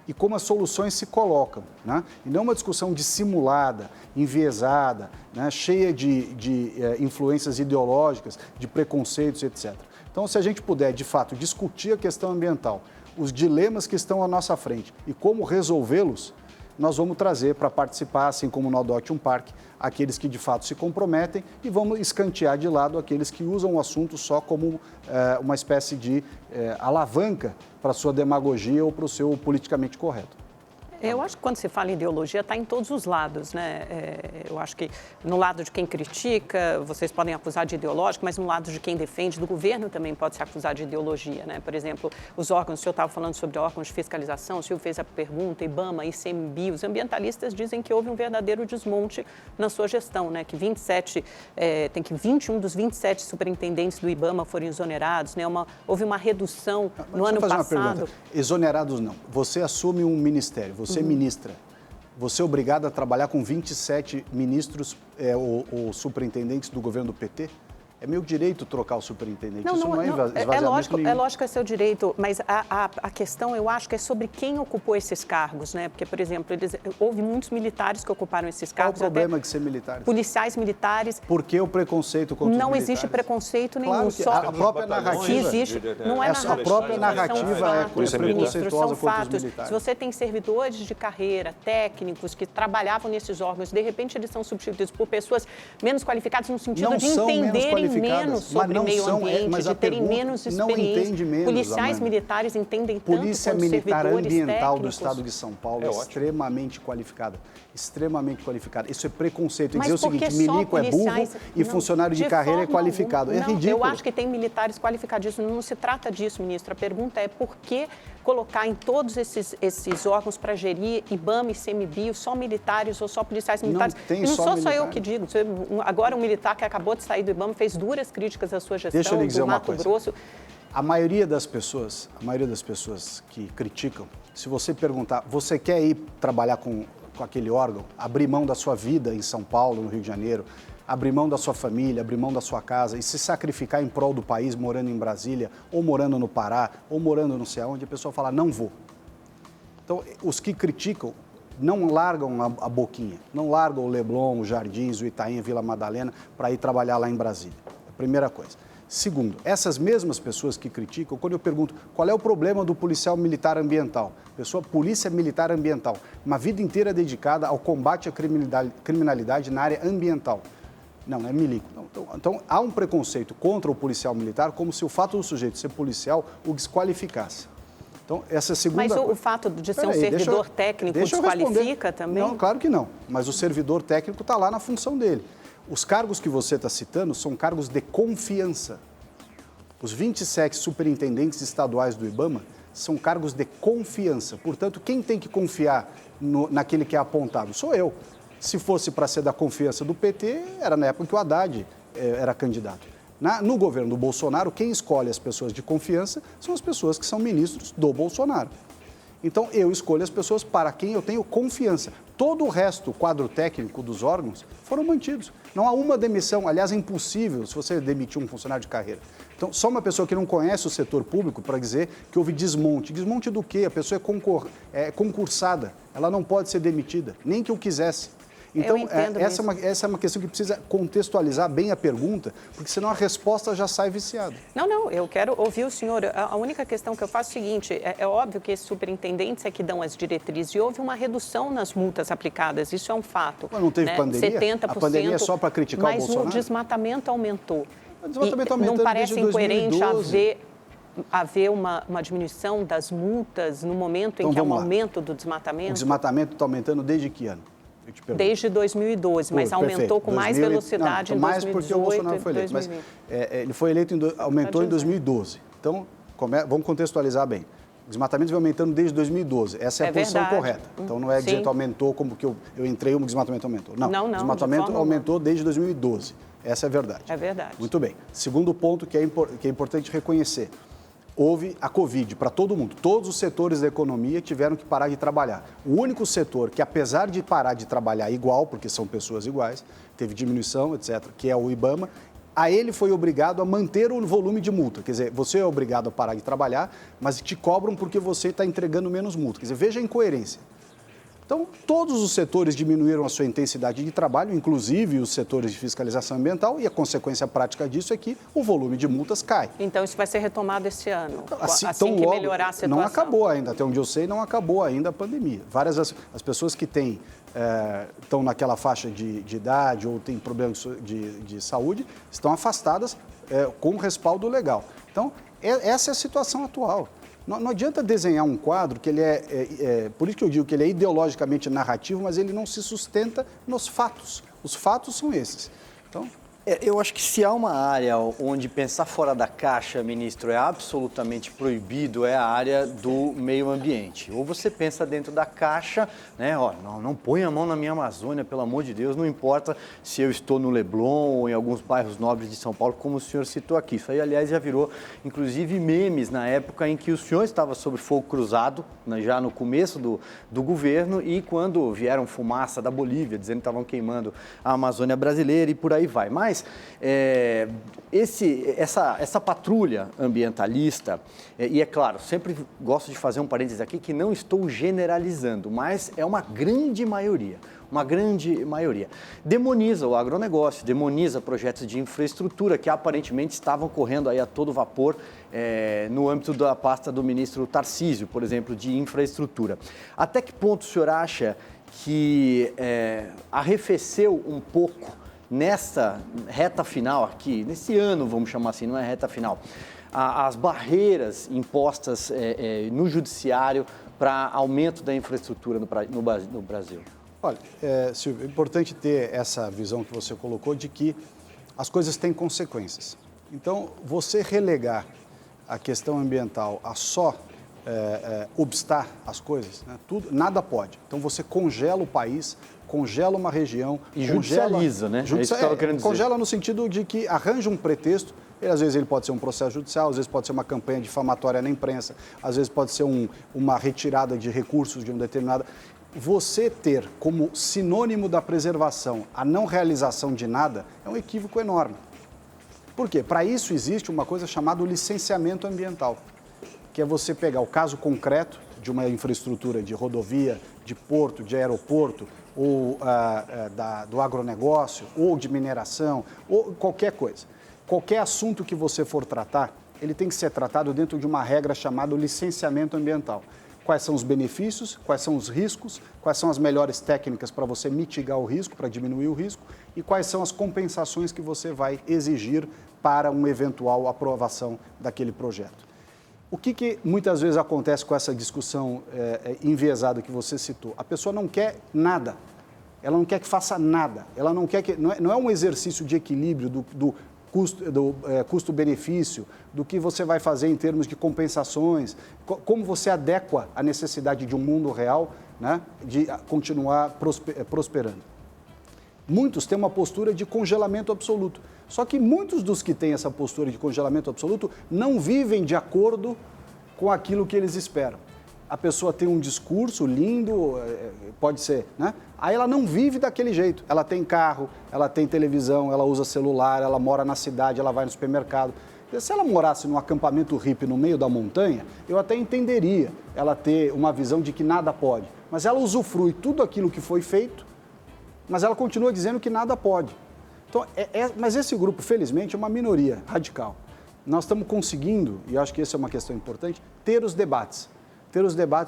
e como as soluções se colocam, né? E não uma discussão dissimulada, enviesada, né? Cheia de influências ideológicas, de preconceitos, etc. Então, se a gente puder, de fato, discutir a questão ambiental, os dilemas que estão à nossa frente e como resolvê-los, nós vamos trazer para participar, assim como no Adote um Parque, aqueles que de fato se comprometem e vamos escantear de lado aqueles que usam o assunto só como uma espécie de alavanca para a sua demagogia ou para o seu politicamente correto. Eu acho que quando se fala em ideologia, está em todos os lados, né? Eu acho que no lado de quem critica, vocês podem acusar de ideológico, mas no lado de quem defende, do governo também pode se acusar de ideologia, né? Por exemplo, os órgãos, o senhor estava falando sobre órgãos de fiscalização, o senhor fez a pergunta, IBAMA, ICMBio, os ambientalistas dizem que houve um verdadeiro desmonte na sua gestão, né? Que 21 dos 27 superintendentes do IBAMA foram exonerados, né? Houve uma redução no ano passado. Exonerados não. Você assume um ministério, você é ministra, você é obrigado a trabalhar com 27 ministros ou superintendentes do governo do PT? É meu direito trocar o superintendente, isso não é esvaziamento nenhum. É lógico que é seu direito, mas a questão, eu acho que é sobre quem ocupou esses cargos, né? Porque, por exemplo, houve muitos militares que ocuparam esses cargos. Qual o problema de ser militares? Policiais militares. Por que o preconceito contra os militares? Não existe preconceito nenhum. Claro que só a própria narrativa... Existe, não é narrativa. A própria narrativa é preconceituosa contra os militares. Se você tem servidores de carreira, técnicos, que trabalhavam nesses órgãos, de repente eles são substituídos por pessoas menos qualificadas no sentido de entenderem menos sobre meio ambiente, de terem menos experiência. Policiais militares entendem tanto Polícia quanto Militar servidores Ambiental técnicos. do Estado de São Paulo é extremamente qualificada. Extremamente qualificada. Isso é preconceito. Mas dizer o seguinte, milico é burro e funcionário de carreira é qualificado. É ridículo. Eu acho que tem militares qualificadíssimos. Não se trata disso, ministro. A pergunta é por que colocar em todos esses órgãos para gerir IBAMA e ICMBio só militares ou só policiais militares? Não sou só eu que digo. Agora, um militar que acabou de sair do IBAMA fez duras críticas à sua gestão. Deixa eu lhe dizer uma coisa. Grosso. A maioria das pessoas que criticam, se você perguntar, você quer ir trabalhar com aquele órgão, abrir mão da sua vida em São Paulo, no Rio de Janeiro, abrir mão da sua família, abrir mão da sua casa e se sacrificar em prol do país, morando em Brasília, ou morando no Pará, ou morando não sei aonde, a pessoa fala, não vou. Então, os que criticam não largam a boquinha, não largam o Leblon, os Jardins, o Itaim, a Vila Madalena, para ir trabalhar lá em Brasília. Primeira coisa. Segundo, essas mesmas pessoas que criticam, quando eu pergunto qual é o problema do policial militar ambiental, polícia militar ambiental, uma vida inteira dedicada ao combate à criminalidade na área ambiental. Não, é milico. Então, há um preconceito contra o policial militar como se o fato do sujeito ser policial o desqualificasse. Então, essa é a segunda coisa. Mas o fato de ser um servidor técnico desqualifica também? Não, claro que não. Mas o servidor técnico está lá na função dele. Os cargos que você está citando são cargos de confiança. Os 27 superintendentes estaduais do IBAMA são cargos de confiança. Portanto, quem tem que confiar naquele que é apontado? Sou eu. Se fosse para ser da confiança do PT, era na época que o Haddad era candidato. No governo do Bolsonaro, quem escolhe as pessoas de confiança são as pessoas que são ministros do Bolsonaro. Então, eu escolho as pessoas para quem eu tenho confiança. Todo o resto, o quadro técnico dos órgãos, foram mantidos. Não há uma demissão. Aliás, é impossível se você demitir um funcionário de carreira. Então, só uma pessoa que não conhece o setor público para dizer que houve desmonte. Desmonte do quê? A pessoa é concursada. Ela não pode ser demitida, nem que eu quisesse. Então, essa é uma questão que precisa contextualizar bem a pergunta, porque senão a resposta já sai viciada. Não, eu quero ouvir o senhor. A única questão que eu faço é o seguinte, é óbvio que esses superintendentes é que dão as diretrizes e houve uma redução nas multas aplicadas, isso é um fato. Mas não teve pandemia? 70%, a pandemia é só para criticar o Bolsonaro? Mas o desmatamento aumentou. O desmatamento aumentou não parece incoerente 2012. haver uma diminuição das multas no momento em que há um aumento do desmatamento? O desmatamento está aumentando desde que ano? Desde 2012, mas aumentou com mais velocidade em 2018 mais porque o Bolsonaro foi eleito. Mas ele foi eleito, aumentou em 2012. Então, vamos contextualizar bem. Desmatamento vem aumentando desde 2012. Essa é a posição verdade. correta. Então não é dizer que aumentou como que eu entrei, o desmatamento aumentou. Não, o desmatamento aumentou desde 2012. Essa é a verdade. É verdade. Muito bem. Segundo ponto que é importante reconhecer. Houve a Covid para todo mundo. Todos os setores da economia tiveram que parar de trabalhar. O único setor que, apesar de parar de trabalhar igual, porque são pessoas iguais, teve diminuição, etc., que é o IBAMA, a ele foi obrigado a manter o volume de multa. Quer dizer, você é obrigado a parar de trabalhar, mas te cobram porque você está entregando menos multa. Quer dizer, veja a incoerência. Então, todos os setores diminuíram a sua intensidade de trabalho, inclusive os setores de fiscalização ambiental, e a consequência prática disso é que o volume de multas cai. Então, isso vai ser retomado esse ano, assim então, que logo, melhorar a situação. Não acabou ainda, até onde eu sei, não acabou ainda a pandemia. Várias as pessoas que estão naquela faixa de idade ou têm problemas de saúde estão afastadas com respaldo legal. Então, essa é a situação atual. Não adianta desenhar um quadro que ele por isso que eu digo que ele é ideologicamente narrativo, mas ele não se sustenta nos fatos. Os fatos são esses. Então, eu acho que se há uma área onde pensar fora da caixa, ministro, é absolutamente proibido, é a área do meio ambiente. Ou você pensa dentro da caixa, né? Ó, não põe a mão na minha Amazônia, pelo amor de Deus, não importa se eu estou no Leblon ou em alguns bairros nobres de São Paulo, como o senhor citou aqui. Isso aí, aliás, já virou, inclusive, memes na época em que o senhor estava sob fogo cruzado, né, já no começo do governo, e quando vieram fumaça da Bolívia, dizendo que estavam queimando a Amazônia brasileira e por aí vai. Mas essa patrulha ambientalista, e é claro, sempre gosto de fazer um parênteses aqui que não estou generalizando, mas é uma grande maioria, demoniza o agronegócio, demoniza projetos de infraestrutura que aparentemente estavam correndo aí a todo vapor no âmbito da pasta do ministro Tarcísio, por exemplo, de infraestrutura. Até que ponto o senhor acha que arrefeceu um pouco nessa reta final aqui, nesse ano, vamos chamar assim, não é reta final, as barreiras impostas no judiciário para aumento da infraestrutura no Brasil? Olha, Silvio, é importante ter essa visão que você colocou de que as coisas têm consequências. Então, você relegar a questão ambiental a só obstar as coisas, né? Nada pode. Então, você congela o país, congela uma região... E judicializa, né? É isso que eu estava querendo dizer. Congela no sentido de que arranja um pretexto, às vezes ele pode ser um processo judicial, às vezes pode ser uma campanha difamatória na imprensa, às vezes pode ser uma retirada de recursos de um determinado... Você ter como sinônimo da preservação a não realização de nada é um equívoco enorme. Por quê? Para isso existe uma coisa chamada licenciamento ambiental, que é você pegar o caso concreto de uma infraestrutura de rodovia, de porto, de aeroporto, ou do agronegócio, ou de mineração, ou qualquer coisa. Qualquer assunto que você for tratar, ele tem que ser tratado dentro de uma regra chamada licenciamento ambiental. Quais são os benefícios, quais são os riscos, quais são as melhores técnicas para você mitigar o risco, para diminuir o risco, e quais são as compensações que você vai exigir para uma eventual aprovação daquele projeto. O que muitas vezes acontece com essa discussão enviesada que você citou? A pessoa não quer nada, ela não quer que faça nada, ela não quer que... Não é um exercício de equilíbrio do custo-benefício, do que você vai fazer em termos de compensações, como você adequa a necessidade de um mundo real, né, de continuar prosperando. Muitos têm uma postura de congelamento absoluto. Só que muitos dos que têm essa postura de congelamento absoluto não vivem de acordo com aquilo que eles esperam. A pessoa tem um discurso lindo, pode ser, né? Aí ela não vive daquele jeito. Ela tem carro, ela tem televisão, ela usa celular, ela mora na cidade, ela vai no supermercado. Se ela morasse num acampamento hippie no meio da montanha, eu até entenderia ela ter uma visão de que nada pode. Mas ela usufrui tudo aquilo que foi feito, mas ela continua dizendo que nada pode. Então, mas esse grupo, felizmente, é uma minoria radical. Nós estamos conseguindo, e acho que essa é uma questão importante, ter os debates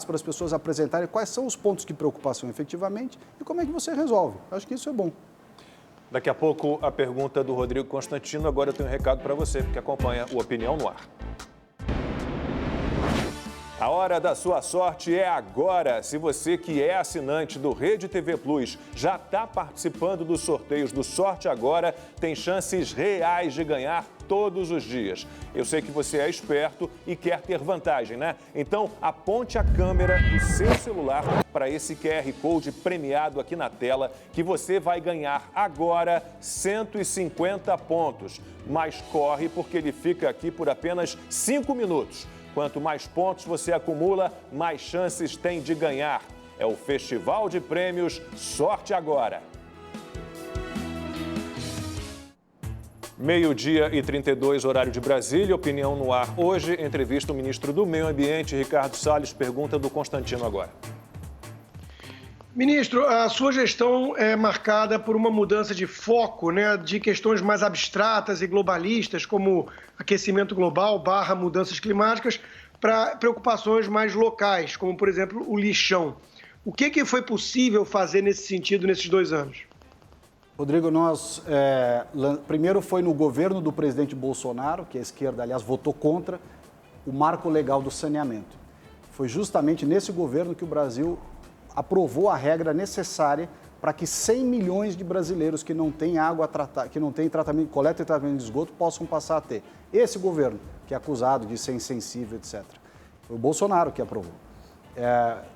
para as pessoas apresentarem quais são os pontos de preocupação efetivamente e como é que você resolve. Acho que isso é bom. Daqui a pouco, a pergunta do Rodrigo Constantino. Agora eu tenho um recado para você, que acompanha o Opinião no Ar. A hora da sua sorte é agora. Se você que é assinante do Rede TV Plus já está participando dos sorteios do Sorte Agora, tem chances reais de ganhar todos os dias. Eu sei que você é esperto e quer ter vantagem, né? Então, aponte a câmera do seu celular para esse QR Code premiado aqui na tela, que você vai ganhar agora 150 pontos. Mas corre, porque ele fica aqui por apenas 5 minutos. Quanto mais pontos você acumula, mais chances tem de ganhar. É o Festival de Prêmios Sorte Agora. 12h32, horário de Brasília, opinião no ar. Hoje, entrevista o ministro do Meio Ambiente, Ricardo Salles, pergunta do Constantino agora. Ministro, a sua gestão é marcada por uma mudança de foco, né, de questões mais abstratas e globalistas, como aquecimento global / mudanças climáticas, para preocupações mais locais, como, por exemplo, o lixão. O que foi possível fazer nesse sentido nesses 2 anos? Rodrigo, primeiro foi no governo do presidente Bolsonaro, que a esquerda, aliás, votou contra, o marco legal do saneamento. Foi justamente nesse governo que o Brasil aprovou a regra necessária para que 100 milhões de brasileiros que não têm água tratada, que não têm tratamento, coleta e tratamento de esgoto, possam passar a ter. Esse governo, que é acusado de ser insensível, etc. Foi o Bolsonaro que aprovou.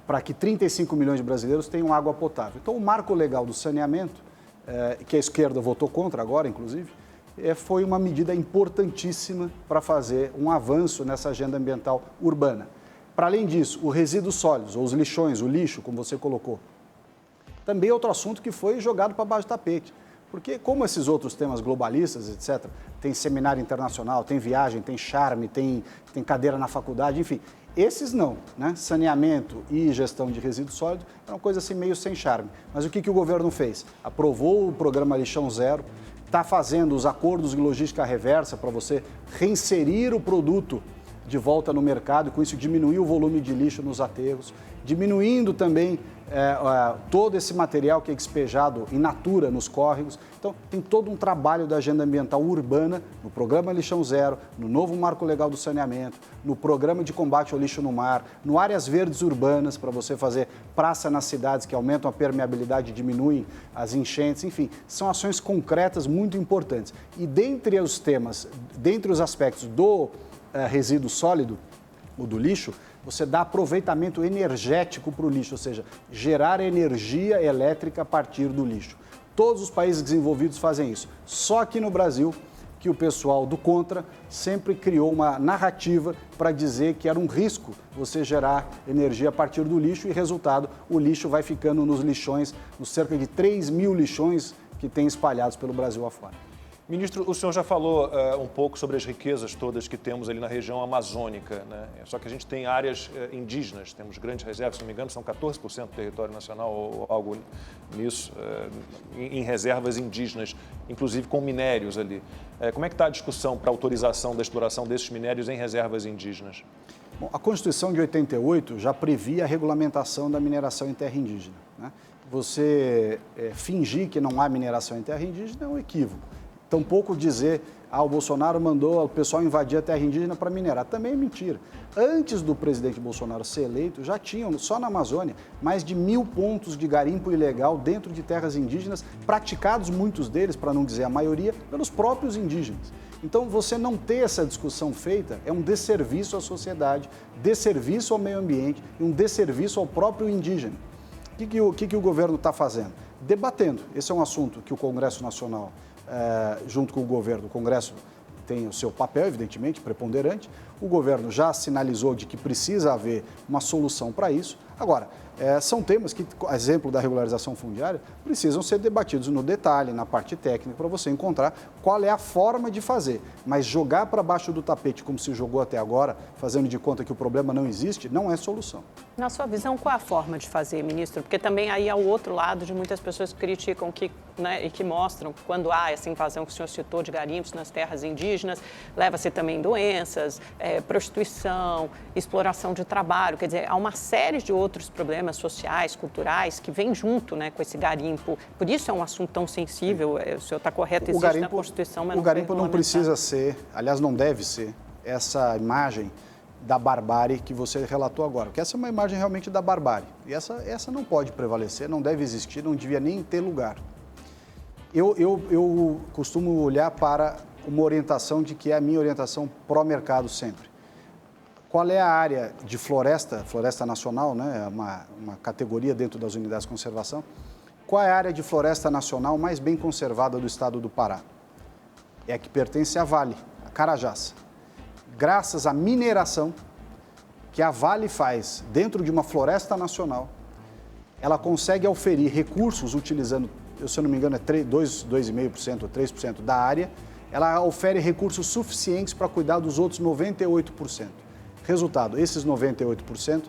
Para que 35 milhões de brasileiros tenham água potável. Então, o marco legal do saneamento, que a esquerda votou contra agora, inclusive, foi uma medida importantíssima para fazer um avanço nessa agenda ambiental urbana. Para além disso, os resíduos sólidos, ou os lixões, o lixo, como você colocou, também é outro assunto que foi jogado para baixo do tapete. Porque como esses outros temas globalistas, etc., tem seminário internacional, tem viagem, tem charme, tem cadeira na faculdade, enfim, esses não, né? Saneamento e gestão de resíduos sólidos é uma coisa assim meio sem charme. Mas o que o governo fez? Aprovou o programa Lixão Zero, está fazendo os acordos de logística reversa para você reinserir o produto de volta no mercado e com isso diminuir o volume de lixo nos aterros, diminuindo também todo esse material que é despejado in natura nos córregos. Então, tem todo um trabalho da agenda ambiental urbana no programa Lixão Zero, no novo marco legal do saneamento, no programa de combate ao lixo no mar, no áreas verdes urbanas, para você fazer praça nas cidades que aumentam a permeabilidade e diminuem as enchentes, enfim, são ações concretas muito importantes. E dentre os temas, dentre os aspectos do resíduo sólido, o do lixo, você dá aproveitamento energético para o lixo, ou seja, gerar energia elétrica a partir do lixo. Todos os países desenvolvidos fazem isso. Só aqui no Brasil que o pessoal do contra sempre criou uma narrativa para dizer que era um risco você gerar energia a partir do lixo e, resultado, o lixo vai ficando nos lixões, nos cerca de 3 mil lixões que tem espalhados pelo Brasil afora. Ministro, o senhor já falou um pouco sobre as riquezas todas que temos ali na região amazônica, né? Só que a gente tem áreas indígenas, temos grandes reservas, se não me engano, são 14% do território nacional ou algo nisso, em reservas indígenas, inclusive com minérios ali. Como é que está a discussão para autorização da exploração desses minérios em reservas indígenas? Bom, a Constituição de 88 já previa a regulamentação da mineração em terra indígena, né? Você fingir que não há mineração em terra indígena é um equívoco. Tampouco dizer, o Bolsonaro mandou o pessoal invadir a terra indígena para minerar. Também é mentira. Antes do presidente Bolsonaro ser eleito, já tinham, só na Amazônia, mais de 1.000 pontos de garimpo ilegal dentro de terras indígenas, praticados, muitos deles, para não dizer a maioria, pelos próprios indígenas. Então, você não ter essa discussão feita é um desserviço à sociedade, desserviço ao meio ambiente e um desserviço ao próprio indígena. O que o governo está fazendo? Debatendo. Esse é um assunto que o Congresso Nacional, junto com o governo, o Congresso tem o seu papel, evidentemente, preponderante. O governo já sinalizou de que precisa haver uma solução para isso. Agora, são temas que, exemplo da regularização fundiária, precisam ser debatidos no detalhe, na parte técnica, para você encontrar qual é a forma de fazer. Mas jogar para baixo do tapete, como se jogou até agora, fazendo de conta que o problema não existe, não é solução. Na sua visão, qual é a forma de fazer, ministro? Porque também aí é o outro lado de muitas pessoas que criticam e que mostram que quando há essa invasão que o senhor citou de garimpos nas terras indígenas, leva-se também doenças, prostituição, exploração de trabalho, quer dizer, há uma série de outros problemas sociais, culturais, que vêm junto, né, com esse garimpo. Por isso é um assunto tão sensível, o senhor está correto, existe na Constituição, mas o garimpo não precisa ser, aliás, não deve ser, essa imagem da barbárie que você relatou agora, porque essa é uma imagem realmente da barbárie. E essa não pode prevalecer, não deve existir, não devia nem ter lugar. Eu costumo olhar para uma orientação de que é a minha orientação pró-mercado sempre. Qual é a área de floresta nacional, né? Uma categoria dentro das unidades de conservação? Qual é a área de floresta nacional mais bem conservada do estado do Pará? É a que pertence à Vale, a Carajás. Graças à mineração que a Vale faz dentro de uma floresta nacional, ela consegue oferir recursos utilizando, se eu não me engano, é 2,5% ou 3% da área, ela ofere recursos suficientes para cuidar dos outros 98%. Resultado, esses 98%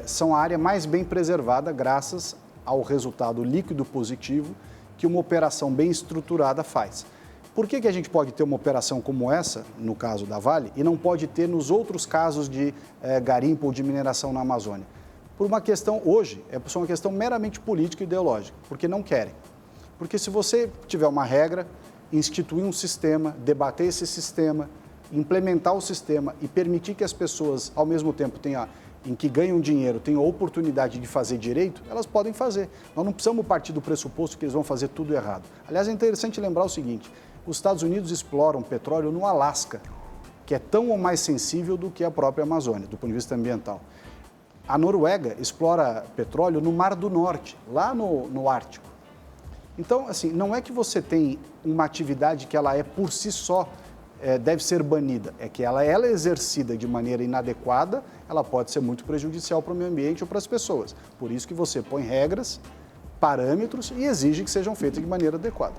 são a área mais bem preservada graças ao resultado líquido positivo que uma operação bem estruturada faz. Por que a gente pode ter uma operação como essa, no caso da Vale, e não pode ter nos outros casos de garimpo ou de mineração na Amazônia? Por uma questão, hoje, é só uma questão meramente política e ideológica, porque não querem. Porque se você tiver uma regra, instituir um sistema, debater esse sistema, implementar o sistema e permitir que as pessoas, ao mesmo tempo, em que ganham dinheiro, tenham a oportunidade de fazer direito, elas podem fazer. Nós não precisamos partir do pressuposto que eles vão fazer tudo errado. Aliás, é interessante lembrar o seguinte, os Estados Unidos exploram petróleo no Alasca, que é tão ou mais sensível do que a própria Amazônia, do ponto de vista ambiental. A Noruega explora petróleo no Mar do Norte, lá no Ártico. Então, assim, não é que você tem uma atividade que ela é por si só, deve ser banida, é que ela é exercida de maneira inadequada, ela pode ser muito prejudicial para o meio ambiente ou para as pessoas. Por isso que você põe regras, parâmetros e exige que sejam feitas de maneira adequada.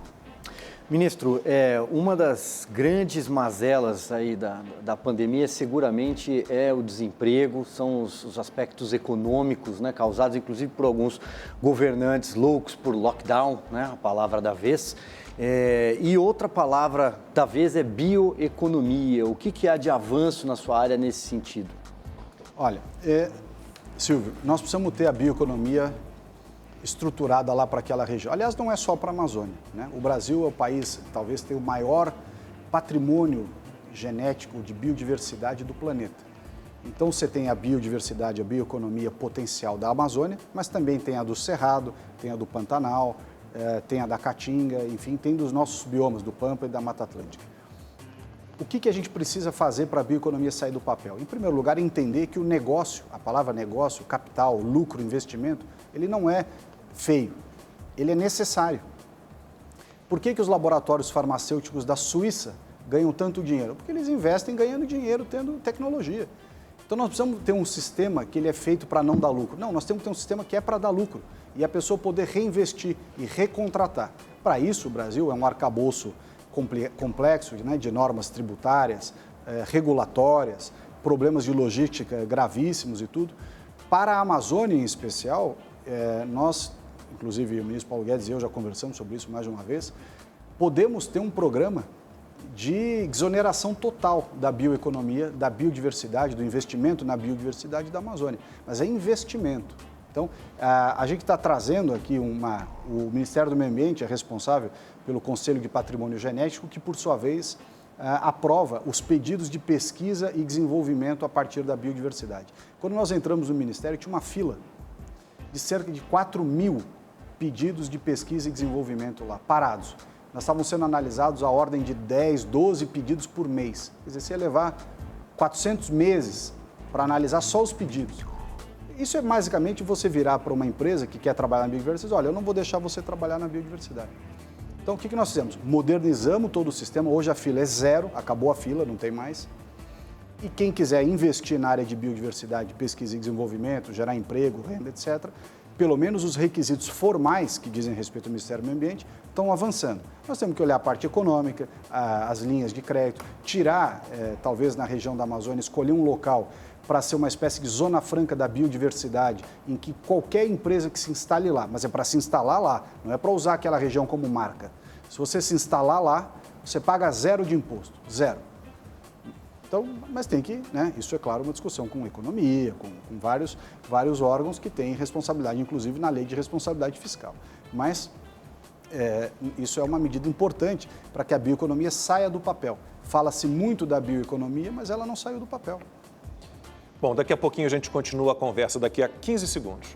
Ministro, uma das grandes mazelas aí da pandemia seguramente é o desemprego, são os aspectos econômicos, né, causados inclusive por alguns governantes loucos por lockdown, né, a palavra da vez. E outra palavra da vez é bioeconomia. O que há de avanço na sua área nesse sentido? Olha, Silvio, nós precisamos ter a bioeconomia estruturada lá para aquela região. Aliás, não é só para a Amazônia, né? O Brasil é o país, talvez, tenha o maior patrimônio genético de biodiversidade do planeta. Então, você tem a biodiversidade, a bioeconomia potencial da Amazônia, mas também tem a do Cerrado, tem a do Pantanal, tem a da Caatinga, enfim, tem dos nossos biomas, do Pampa e da Mata Atlântica. O que a gente precisa fazer para a bioeconomia sair do papel? Em primeiro lugar, entender que o negócio, a palavra negócio, capital, lucro, investimento, ele não é feio, ele é necessário. Por que os laboratórios farmacêuticos da Suíça ganham tanto dinheiro? Porque eles investem ganhando dinheiro, tendo tecnologia. Então nós precisamos ter um sistema que ele é feito para não dar lucro. Não, nós temos que ter um sistema que é para dar lucro e a pessoa poder reinvestir e recontratar. Para isso, o Brasil é um arcabouço complexo, né, de normas tributárias, regulatórias, problemas de logística gravíssimos e tudo. Para a Amazônia em especial, nós, inclusive o ministro Paulo Guedes e eu já conversamos sobre isso mais de uma vez, podemos ter um programa de exoneração total da bioeconomia, da biodiversidade, do investimento na biodiversidade da Amazônia. Mas é investimento. Então, a gente está trazendo aqui o Ministério do Meio Ambiente é responsável pelo Conselho de Patrimônio Genético, que, por sua vez, aprova os pedidos de pesquisa e desenvolvimento a partir da biodiversidade. Quando nós entramos no Ministério, tinha uma fila de cerca de 4.000 pedidos de pesquisa e desenvolvimento lá, parados. Nós estávamos sendo analisados a ordem de 10, 12 pedidos por mês. Quer dizer, você ia levar 400 meses para analisar só os pedidos. Isso é basicamente você virar para uma empresa que quer trabalhar na biodiversidade, olha, eu não vou deixar você trabalhar na biodiversidade. Então, o que nós fizemos? Modernizamos todo o sistema, hoje a fila é zero, acabou a fila, não tem mais. E quem quiser investir na área de biodiversidade, pesquisa e desenvolvimento, gerar emprego, renda, etc., pelo menos os requisitos formais que dizem respeito ao Ministério do Meio Ambiente estão avançando. Nós temos que olhar a parte econômica, as linhas de crédito, tirar, talvez na região da Amazônia, escolher um local para ser uma espécie de zona franca da biodiversidade, em que qualquer empresa que se instale lá, mas é para se instalar lá, não é para usar aquela região como marca. Se você se instalar lá, você paga zero de imposto, zero. Então, mas tem que, né, isso é claro, uma discussão com economia, com vários órgãos que têm responsabilidade, inclusive na lei de responsabilidade fiscal. Mas isso é uma medida importante para que a bioeconomia saia do papel. Fala-se muito da bioeconomia, mas ela não saiu do papel. Bom, daqui a pouquinho a gente continua a conversa, daqui a 15 segundos.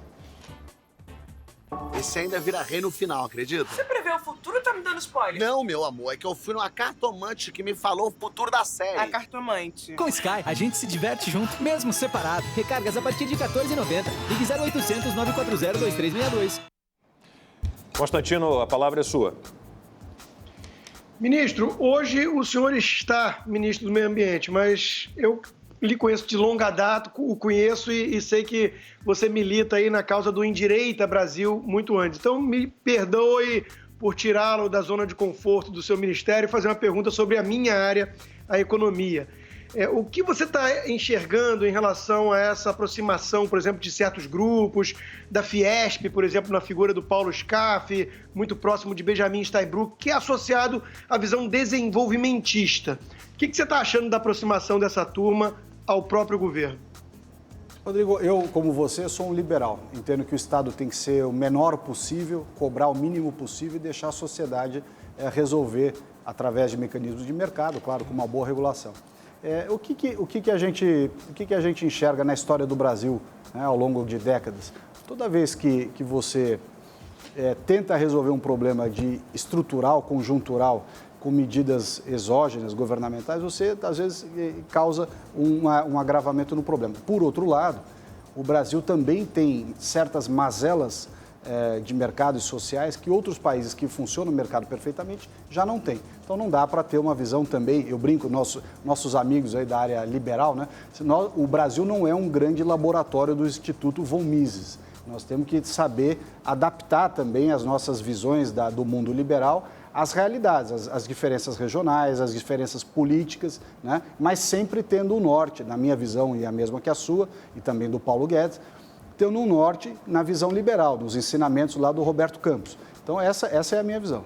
Esse ainda vira rei no final, acredita? Você prevê o futuro ou tá me dando spoiler? Não, meu amor, é que eu fui numa cartomante que me falou o futuro da série. A cartomante. Com Sky, a gente se diverte junto, mesmo separado. Recargas a partir de R$14,90. Ligue 0800 940 2362. Constantino, a palavra é sua. Ministro, hoje o senhor está ministro do Meio Ambiente, mas eu lhe conheço de longa data, o conheço e sei que você milita aí na causa do Endireita Brasil muito antes. Então, me perdoe por tirá-lo da zona de conforto do seu ministério e fazer uma pergunta sobre a minha área, a economia. O que você está enxergando em relação a essa aproximação, por exemplo, de certos grupos, da Fiesp, por exemplo, na figura do Paulo Scaff, muito próximo de Benjamin Steinbrück, que é associado à visão desenvolvimentista. O que você está achando da aproximação dessa turma ao próprio governo? Rodrigo, eu, como você, sou um liberal. Entendo que o Estado tem que ser o menor possível, cobrar o mínimo possível e deixar a sociedade resolver através de mecanismos de mercado, claro, com uma boa regulação. O que a gente enxerga na história do Brasil, né, ao longo de décadas? Toda vez que você tenta resolver um problema estrutural, conjuntural, com medidas exógenas, governamentais, você, às vezes, causa um agravamento no problema. Por outro lado, o Brasil também tem certas mazelas de mercado e sociais que outros países que funcionam no mercado perfeitamente já não têm. Então, não dá para ter uma visão também, eu brinco, nossos amigos aí da área liberal, né? O Brasil não é um grande laboratório do Instituto von Mises. Nós temos que saber adaptar também as nossas visões do mundo liberal às realidades, as diferenças regionais, as diferenças políticas, né? Mas sempre tendo o norte, na minha visão, e a mesma que a sua, e também do Paulo Guedes, tendo um norte na visão liberal, nos ensinamentos lá do Roberto Campos. Então, essa é a minha visão.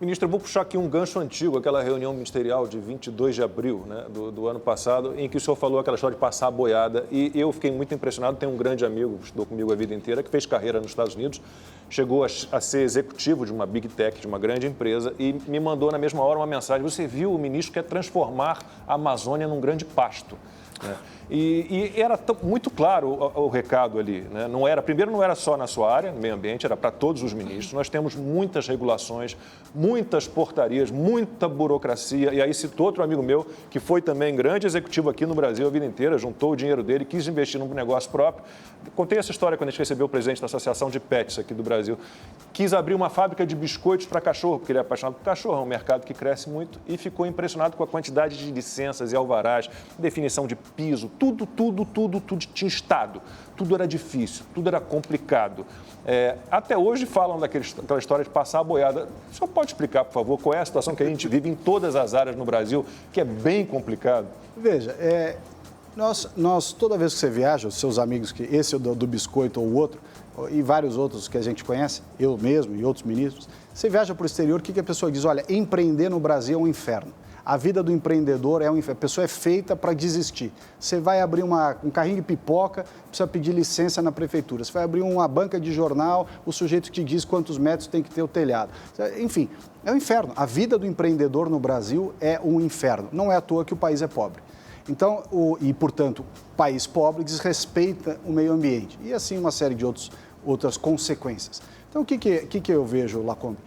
Ministro, eu vou puxar aqui um gancho antigo, aquela reunião ministerial de 22 de abril, né, do ano passado, em que o senhor falou aquela história de passar a boiada, e eu fiquei muito impressionado. Tenho um grande amigo, estudou comigo a vida inteira, que fez carreira nos Estados Unidos, chegou a ser executivo de uma big tech, de uma grande empresa, e me mandou na mesma hora uma mensagem: você viu, o ministro quer transformar a Amazônia num grande pasto. Né? E era muito claro o recado ali, né? Primeiro, não era só na sua área, no meio ambiente, era para todos os ministros. Nós temos muitas regulações, muitas portarias, muita burocracia. E aí citou outro amigo meu, que foi também grande executivo aqui no Brasil a vida inteira, juntou o dinheiro dele, quis investir num negócio próprio. Contei essa história quando a gente recebeu o presidente da Associação de Pets aqui do Brasil. Quis abrir uma fábrica de biscoitos para cachorro, porque ele é apaixonado por cachorro, é um mercado que cresce muito, e ficou impressionado com a quantidade de licenças e alvarás, definição de piso, tudo tinha estado. Tudo era difícil, tudo era complicado. Até hoje falam daquela história de passar a boiada. O senhor pode explicar, por favor, qual é a situação que a gente vive em todas as áreas no Brasil, que é bem complicado? Veja, nós toda vez que você viaja, os seus amigos, que esse do biscoito ou o outro, e vários outros que a gente conhece, eu mesmo e outros ministros, você viaja para o exterior, o que a pessoa diz? Olha, empreender no Brasil é um inferno. A vida do empreendedor é um inferno. A pessoa é feita para desistir. Você vai abrir um carrinho de pipoca, precisa pedir licença na prefeitura. Você vai abrir uma banca de jornal, o sujeito te diz quantos metros tem que ter o telhado. Enfim, é um inferno. A vida do empreendedor no Brasil é um inferno. Não é à toa que o país é pobre. Então, portanto, país pobre desrespeita o meio ambiente. E assim uma série de outras consequências. Então, o que eu vejo, Lacombe?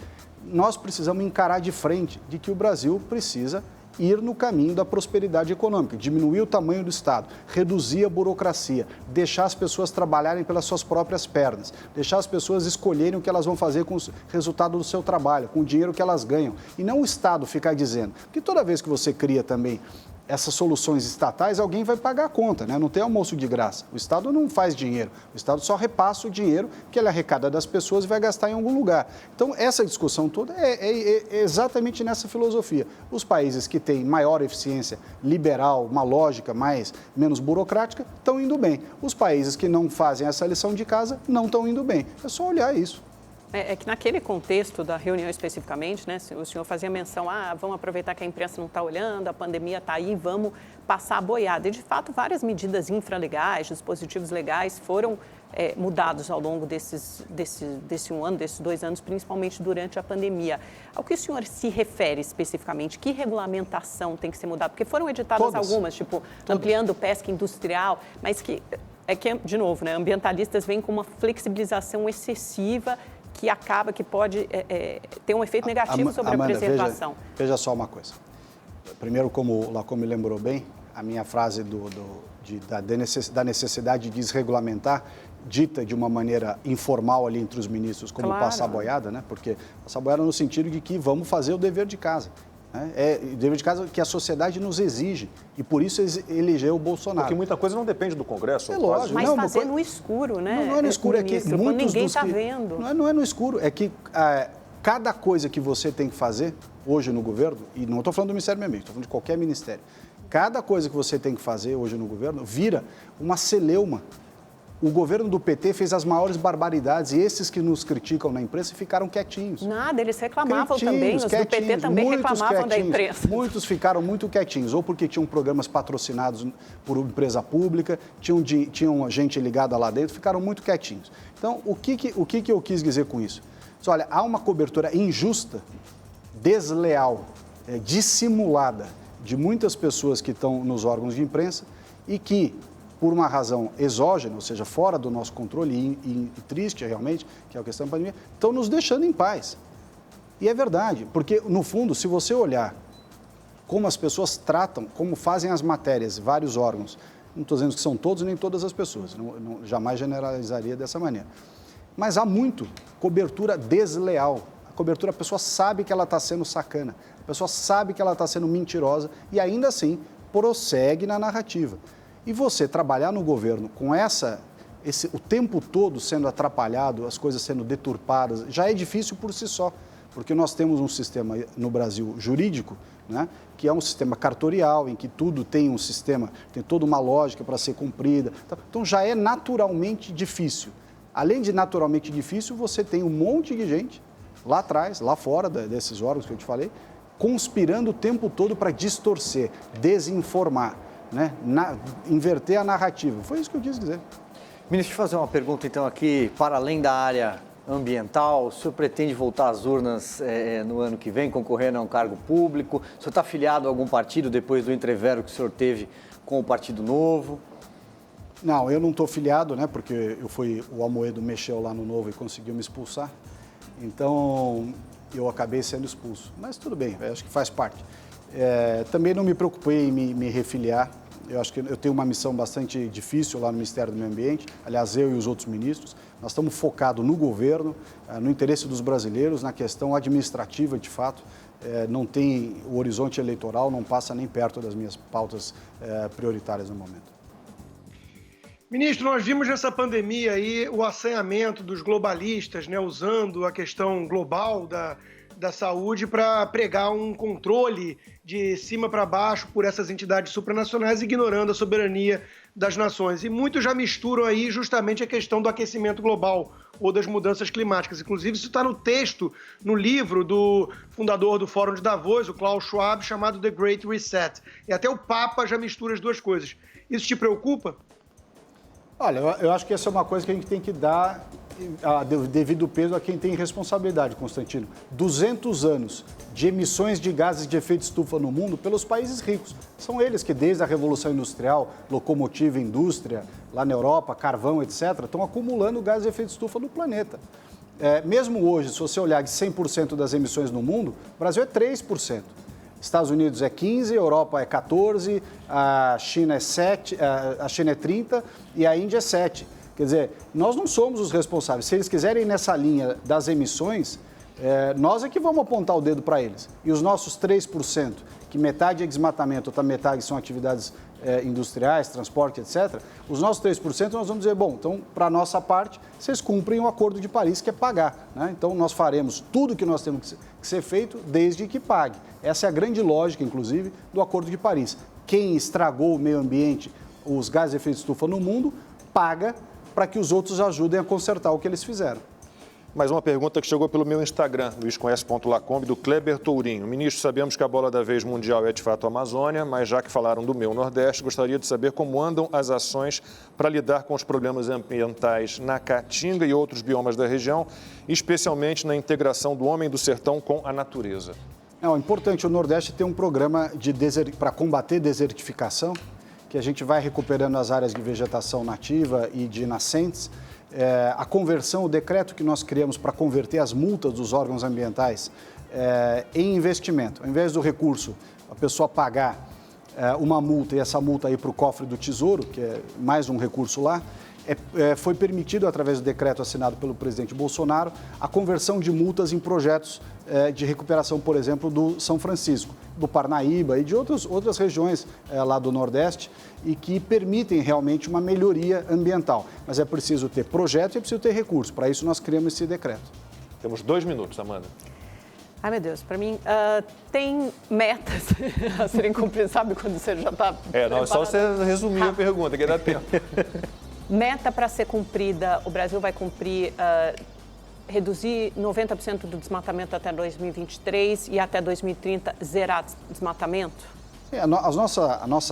Nós precisamos encarar de frente de que o Brasil precisa ir no caminho da prosperidade econômica, diminuir o tamanho do Estado, reduzir a burocracia, deixar as pessoas trabalharem pelas suas próprias pernas, deixar as pessoas escolherem o que elas vão fazer com o resultado do seu trabalho, com o dinheiro que elas ganham. E não o Estado ficar dizendo, porque toda vez que você cria também essas soluções estatais, alguém vai pagar a conta, né? Não tem almoço de graça. O Estado não faz dinheiro, o Estado só repassa o dinheiro que ele arrecada das pessoas e vai gastar em algum lugar. Então, essa discussão toda é exatamente nessa filosofia. Os países que têm maior eficiência liberal, uma lógica menos burocrática, estão indo bem. Os países que não fazem essa lição de casa não estão indo bem. É só olhar isso. É que naquele contexto da reunião especificamente, né, o senhor fazia menção, vamos aproveitar que a imprensa não está olhando, a pandemia está aí, vamos passar a boiada. E, de fato, várias medidas infralegais, dispositivos legais foram mudados ao longo desse um ano, desses 2 anos, principalmente durante a pandemia. Ao que o senhor se refere especificamente? Que regulamentação tem que ser mudada? Porque foram editadas algumas, tipo, ampliando pesca industrial, mas que, de novo, né, ambientalistas vêm com uma flexibilização excessiva que pode ter um efeito negativo sobre Amanda, a preservação. Veja só uma coisa. Primeiro, como o Lacombe lembrou bem, a minha frase da necessidade de desregulamentar, dita de uma maneira informal ali entre os ministros, como passar boiada, né? Porque passar boiada no sentido de que vamos fazer o dever de casa. Né? É o dever de casa que a sociedade nos exige e por isso elegeu o Bolsonaro. Porque muita coisa não depende do Congresso. É lógico. Mas fazer no escuro, né? Não é no escuro, é que quando ninguém está vendo. Não é no escuro, é que cada coisa que você tem que fazer hoje no governo, e não estou falando do Ministério do Meio Ambiente, estou falando de qualquer ministério, cada coisa que você tem que fazer hoje no governo vira uma celeuma. O governo do PT fez as maiores barbaridades e esses que nos criticam na imprensa ficaram quietinhos. Nada, eles reclamavam também, os do PT também reclamavam da imprensa. Muitos ficaram muito quietinhos, ou porque tinham programas patrocinados por empresa pública, tinham gente ligada lá dentro, ficaram muito quietinhos. Então, o que eu quis dizer com isso? Olha, há uma cobertura injusta, desleal, dissimulada de muitas pessoas que estão nos órgãos de imprensa e que, por uma razão exógena, ou seja, fora do nosso controle e triste realmente, que é a questão da pandemia, estão nos deixando em paz. E é verdade, porque no fundo, se você olhar como as pessoas tratam, como fazem as matérias, vários órgãos, não estou dizendo que são todos nem todas as pessoas, jamais generalizaria dessa maneira, mas há muito cobertura desleal. A cobertura, a pessoa sabe que ela está sendo sacana, a pessoa sabe que ela está sendo mentirosa e ainda assim prossegue na narrativa. E você trabalhar no governo com o tempo todo sendo atrapalhado, as coisas sendo deturpadas, já é difícil por si só, porque nós temos um sistema no Brasil jurídico, né, que é um sistema cartorial, em que tudo tem um sistema, tem toda uma lógica para ser cumprida. Então já é naturalmente difícil. Além de naturalmente difícil, você tem um monte de gente lá atrás, lá fora desses órgãos que eu te falei, conspirando o tempo todo para distorcer, desinformar. Né? Inverter a narrativa. Foi isso que eu quis dizer. Ministro, deixa eu fazer uma pergunta então aqui, para além da área ambiental, o senhor pretende voltar às urnas no ano que vem, concorrendo a um cargo público? O senhor está afiliado a algum partido depois do entrevero que o senhor teve com o Partido Novo? Não, eu não estou filiado, né? Porque o Amoedo mexeu lá no Novo e conseguiu me expulsar. Então, eu acabei sendo expulso. Mas tudo bem, acho que faz parte. Também não me preocupei em me refiliar. Eu acho que eu tenho uma missão bastante difícil lá no Ministério do Meio Ambiente. Aliás, eu e os outros ministros, nós estamos focados no governo, no interesse dos brasileiros, na questão administrativa, de fato. Não tem o horizonte eleitoral, não passa nem perto das minhas pautas prioritárias no momento. Ministro, nós vimos nessa pandemia aí o assanhamento dos globalistas, né, usando a questão global da saúde para pregar um controle de cima para baixo por essas entidades supranacionais, ignorando a soberania das nações. E muitos já misturam aí justamente a questão do aquecimento global ou das mudanças climáticas. Inclusive, isso está no texto, no livro do fundador do Fórum de Davos, o Klaus Schwab, chamado The Great Reset. E até o Papa já mistura as duas coisas. Isso te preocupa? Olha, eu acho que essa é uma coisa que a gente tem que dar devido peso a quem tem responsabilidade, Constantino. 200 anos de emissões de gases de efeito estufa no mundo pelos países ricos. São eles que, desde a Revolução Industrial, locomotiva, indústria, lá na Europa, carvão, etc., estão acumulando gases de efeito estufa no planeta. Mesmo hoje, se você olhar de 100% das emissões no mundo, o Brasil é 3%. Estados Unidos é 15%, Europa é 14%, a China é 7%, a China é 30% e a Índia é 7%. Quer dizer, nós não somos os responsáveis. Se eles quiserem ir nessa linha das emissões, nós é que vamos apontar o dedo para eles. E os nossos 3%, que metade é desmatamento, outra metade são atividades industriais, transporte, etc., os nossos 3% nós vamos dizer, bom, então, para a nossa parte, vocês cumprem o Acordo de Paris, que é pagar. Né? Então, nós faremos tudo que nós temos que ser feito desde que pague. Essa é a grande lógica, inclusive, do Acordo de Paris. Quem estragou o meio ambiente, os gases de efeito estufa no mundo, paga para que os outros ajudem a consertar o que eles fizeram. Mais uma pergunta que chegou pelo meu Instagram, luisconhece.lacombe, do Kleber Tourinho. Ministro, sabemos que a bola da vez mundial é de fato a Amazônia, mas já que falaram do meu Nordeste, gostaria de saber como andam as ações para lidar com os problemas ambientais na Caatinga e outros biomas da região, especialmente na integração do homem do sertão com a natureza. É importante o Nordeste ter um programa para combater desertificação, que a gente vai recuperando as áreas de vegetação nativa e de nascentes. A conversão, o decreto que nós criamos para converter as multas dos órgãos ambientais em investimento. Ao invés do recurso, a pessoa pagar uma multa e essa multa ir para o cofre do Tesouro, que é mais um recurso lá, foi permitido, através do decreto assinado pelo presidente Bolsonaro, a conversão de multas em projetos de recuperação, por exemplo, do São Francisco, do Parnaíba e de outras regiões lá do Nordeste, e que permitem realmente uma melhoria ambiental. Mas é preciso ter projeto e é preciso ter recurso. Para isso, nós criamos esse decreto. Temos 2 minutos, Amanda. Ai, meu Deus, para mim, tem metas a serem cumpridas, sabe quando você já está não, é só você resumir a pergunta, que dá tempo. Meta para ser cumprida, o Brasil vai cumprir, reduzir 90% do desmatamento até 2023 e até 2030 zerar desmatamento?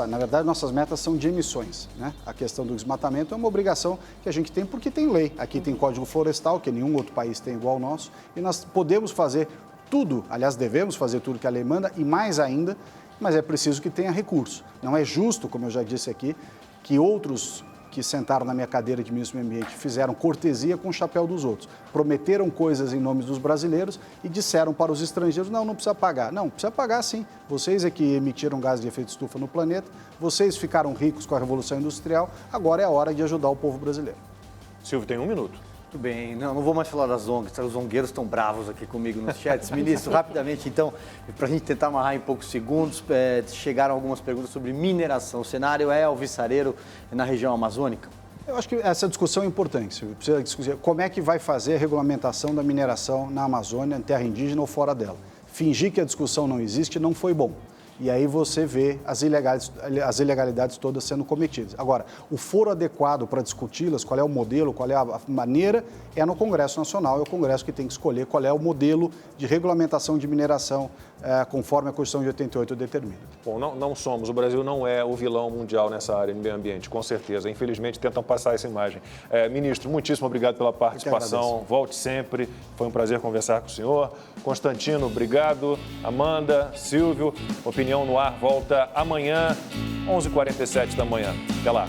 Na verdade, nossas metas são de emissões, né? A questão do desmatamento é uma obrigação que a gente tem porque tem lei. Aqui tem Código Florestal, que nenhum outro país tem igual ao nosso, e nós podemos fazer tudo, aliás, devemos fazer tudo que a lei manda e mais ainda, mas é preciso que tenha recurso. Não é justo, como eu já disse aqui, que outros que sentaram na minha cadeira de ministro do Meio Ambiente fizeram cortesia com o chapéu dos outros. Prometeram coisas em nome dos brasileiros e disseram para os estrangeiros, não precisa pagar. Não, precisa pagar sim. Vocês é que emitiram gás de efeito estufa no planeta, vocês ficaram ricos com a Revolução Industrial, agora é a hora de ajudar o povo brasileiro. Silvio, tem 1 minuto. Muito bem, não vou mais falar das ONGs, os zongueiros estão bravos aqui comigo nos chats. Ministro, rapidamente, então, para a gente tentar amarrar em poucos segundos, chegaram algumas perguntas sobre mineração. O cenário é alvissareiro na região amazônica? Eu acho que essa discussão é importante, Silvio. Precisa discutir como é que vai fazer a regulamentação da mineração na Amazônia, em terra indígena ou fora dela. Fingir que a discussão não existe não foi bom. E aí você vê as ilegalidades todas sendo cometidas. Agora, o foro adequado para discuti-las, qual é o modelo, qual é a maneira, é no Congresso Nacional. É o Congresso que tem que escolher qual é o modelo de regulamentação de mineração, conforme a Constituição de 88 determina. Bom, não somos, o Brasil não é o vilão mundial nessa área de meio ambiente, com certeza. Infelizmente, tentam passar essa imagem. Ministro, muitíssimo obrigado pela participação. Volte sempre. Foi um prazer conversar com o senhor. Constantino, obrigado. Amanda, Silvio, Opinião no Ar volta amanhã, 11h47 da manhã. Até lá.